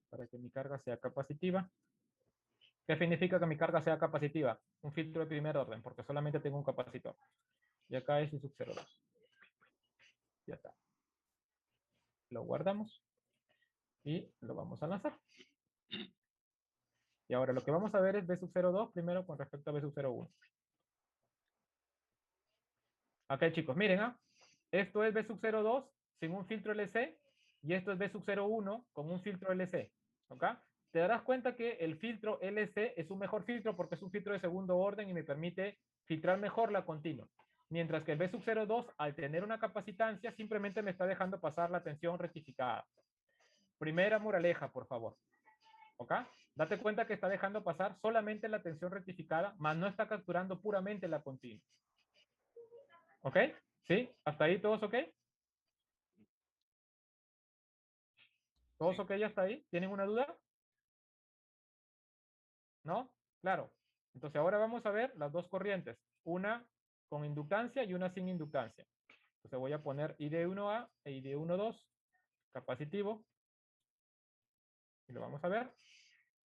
para que mi carga sea capacitiva. ¿Qué significa que mi carga sea capacitiva? Un filtro de primer orden, porque solamente tengo un capacitor. Y acá es I sub 0,2. Ya está. Lo guardamos y lo vamos a lanzar. Y ahora lo que vamos a ver es B sub 0,2 primero con respecto a B sub 0,1. Ok, chicos, miren, esto es B sub 0,2 sin un filtro LC y esto es B sub 0,1 con un filtro LC. ¿Ok? Te darás cuenta que el filtro LC es un mejor filtro porque es un filtro de segundo orden y me permite filtrar mejor la continua. Mientras que el B sub 0,2, al tener una capacitancia, simplemente me está dejando pasar la tensión rectificada. Primera moraleja, por favor. ¿Ok? Date cuenta que está dejando pasar solamente la tensión rectificada, más no está capturando puramente la continua. ¿Ok? ¿Sí? ¿Hasta ahí todos ok? ¿Todos ok hasta ahí? ¿Tienen una duda? ¿No? Claro. Entonces ahora vamos a ver las dos corrientes. Una con inductancia y una sin inductancia. Entonces voy a poner ID1A e ID12 capacitivo. Y lo vamos a ver.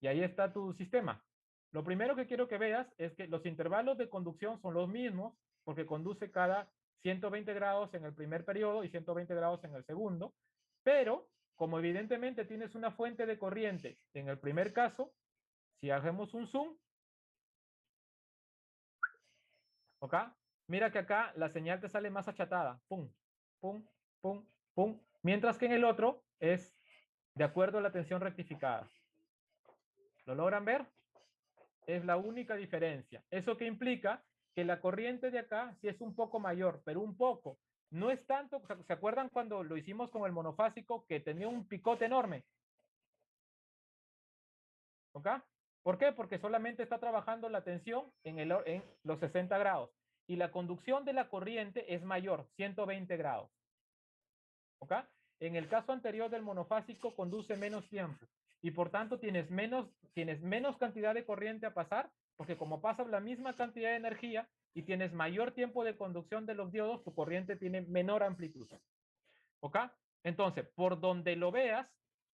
Y ahí está tu sistema. Lo primero que quiero que veas es que los intervalos de conducción son los mismos porque conduce cada 120 grados en el primer periodo y 120 grados en el segundo. Pero como evidentemente tienes una fuente de corriente en el primer caso, si hacemos un zoom, ¿ok? Mira que acá la señal te sale más achatada. Pum, pum, pum, pum. Mientras que en el otro es de acuerdo a la tensión rectificada. ¿Lo logran ver? Es la única diferencia. ¿Eso qué implica? Que la corriente de acá sí es un poco mayor, pero un poco. No es tanto, ¿se acuerdan cuando lo hicimos con el monofásico que tenía un picote enorme? ¿Ok? ¿Por qué? Porque solamente está trabajando la tensión en los 60 grados. Y la conducción de la corriente es mayor, 120 grados. ¿Ok? En el caso anterior del monofásico conduce menos tiempo. Y por tanto tienes menos cantidad de corriente a pasar, porque como pasa la misma cantidad de energía y tienes mayor tiempo de conducción de los diodos, tu corriente tiene menor amplitud. ¿Ok? Entonces, por donde lo veas,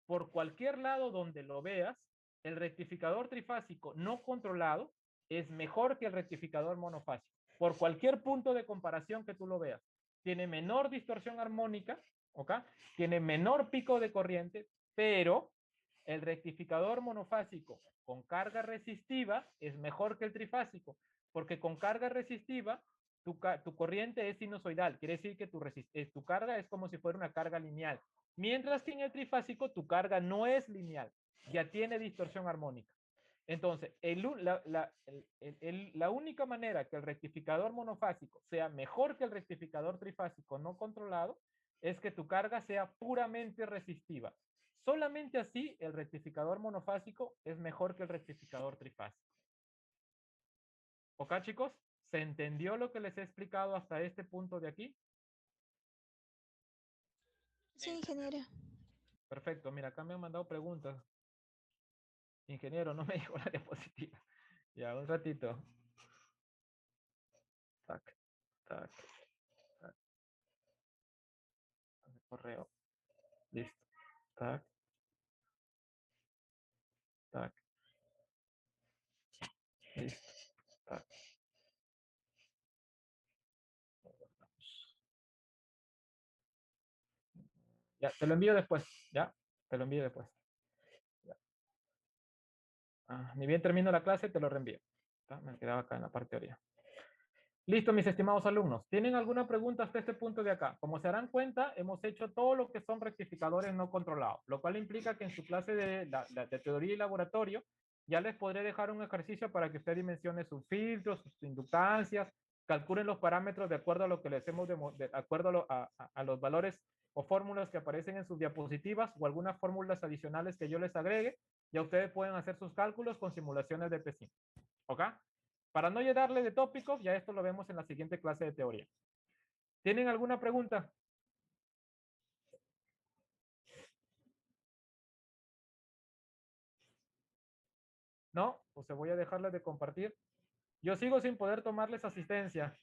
por cualquier lado donde lo veas, el rectificador trifásico no controlado es mejor que el rectificador monofásico. Por cualquier punto de comparación que tú lo veas. Tiene menor distorsión armónica, ¿ok? Tiene menor pico de corriente, pero el rectificador monofásico con carga resistiva es mejor que el trifásico, porque con carga resistiva tu corriente es sinusoidal, quiere decir que tu carga es como si fuera una carga lineal, mientras que en el trifásico tu carga no es lineal, ya tiene distorsión armónica. Entonces, la única manera que el rectificador monofásico sea mejor que el rectificador trifásico no controlado es que tu carga sea puramente resistiva. Solamente así el rectificador monofásico es mejor que el rectificador trifásico. ¿Ok, chicos? ¿Se entendió lo que les he explicado hasta este punto de aquí? Sí, ingeniero. Perfecto. Mira, acá me han mandado preguntas. Ingeniero, no me llegó la diapositiva. Ya, un ratito. Tac, tac, tac. Correo. Listo. Tac. Tac. Listo. Tac. Ya, te lo envío después. Ya, te lo envío después. Ya. Ni bien termino la clase, te lo reenvío. ¿Está? Me quedaba acá en la parte teoría. Listo, mis estimados alumnos. ¿Tienen alguna pregunta hasta este punto de acá? Como se darán cuenta, hemos hecho todo lo que son rectificadores no controlados, lo cual implica que en su clase de teoría y laboratorio ya les podré dejar un ejercicio para que usted dimensione sus filtros, sus inductancias, calculen los parámetros de acuerdo a lo que les hemos de acuerdo a los valores o fórmulas que aparecen en sus diapositivas o algunas fórmulas adicionales que yo les agregue. Ya ustedes pueden hacer sus cálculos con simulaciones de P5. ¿Ok? Para no llenarle de tópicos, ya esto lo vemos en la siguiente clase de teoría. ¿Tienen alguna pregunta? ¿No? Pues voy a dejarles de compartir. Yo sigo sin poder tomarles asistencia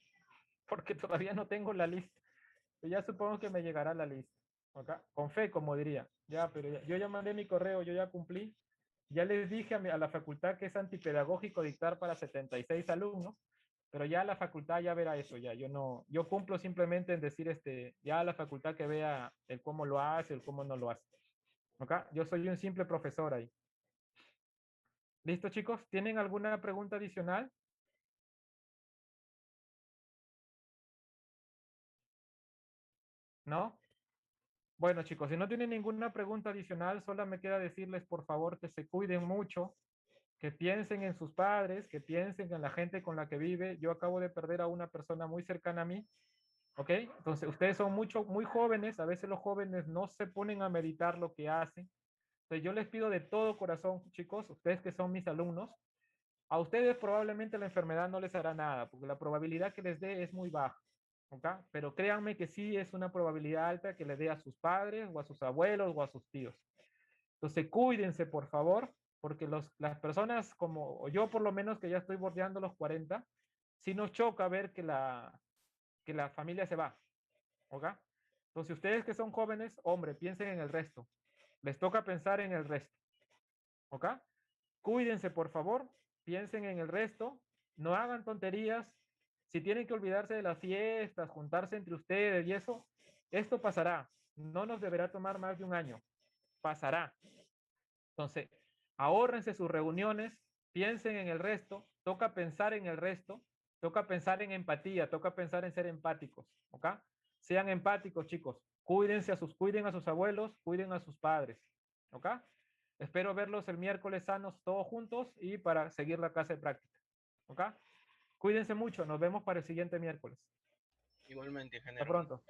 porque todavía no tengo la lista. Pero ya supongo que me llegará la lista. ¿Ok? Con fe, como diría. Ya, pero yo ya mandé mi correo, yo ya cumplí. Ya les dije a la facultad que es antipedagógico dictar para 76 alumnos, pero ya la facultad ya verá eso, ya yo cumplo simplemente en decir ya la facultad que vea el cómo lo hace, el cómo no lo hace. ¿Ok? Yo soy un simple profesor ahí. ¿Listo, chicos? ¿Tienen alguna pregunta adicional? ¿No? Bueno, chicos, si no tienen ninguna pregunta adicional, solo me queda decirles, por favor, que se cuiden mucho, que piensen en sus padres, que piensen en la gente con la que vive. Yo acabo de perder a una persona muy cercana a mí, ¿ok? Entonces, ustedes son muy jóvenes, a veces los jóvenes no se ponen a meditar lo que hacen. Entonces, yo les pido de todo corazón, chicos, ustedes que son mis alumnos, a ustedes probablemente la enfermedad no les hará nada, porque la probabilidad que les dé es muy baja, ¿ok? Pero créanme que sí es una probabilidad alta que le dé a sus padres, o a sus abuelos, o a sus tíos. Entonces, cuídense, por favor, porque las personas como yo, por lo menos, que ya estoy bordeando los 40, sí nos choca ver que la familia se va, ¿ok? Entonces, ustedes que son jóvenes, hombre, piensen en el resto. Les toca pensar en el resto, ¿ok? Cuídense, por favor, piensen en el resto, no hagan tonterías. Si tienen que olvidarse de las fiestas, juntarse entre ustedes y eso, esto pasará. No nos deberá tomar más de un año. Pasará. Entonces, ahórrense sus reuniones, piensen en el resto, toca pensar en el resto, toca pensar en empatía, toca pensar en ser empáticos, ¿ok? Sean empáticos, chicos. Cuiden a sus abuelos, cuiden a sus padres, ¿ok? Espero verlos el miércoles sanos todos juntos y para seguir la clase de práctica, ¿ok? Cuídense mucho, nos vemos para el siguiente miércoles. Igualmente, Hasta ingeniero. pronto.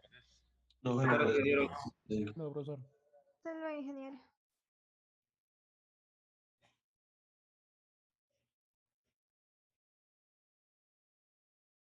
Nos Buenas vemos, tardes, profesor. ingeniero. Sí. No, profesor. Hasta luego, ingeniero.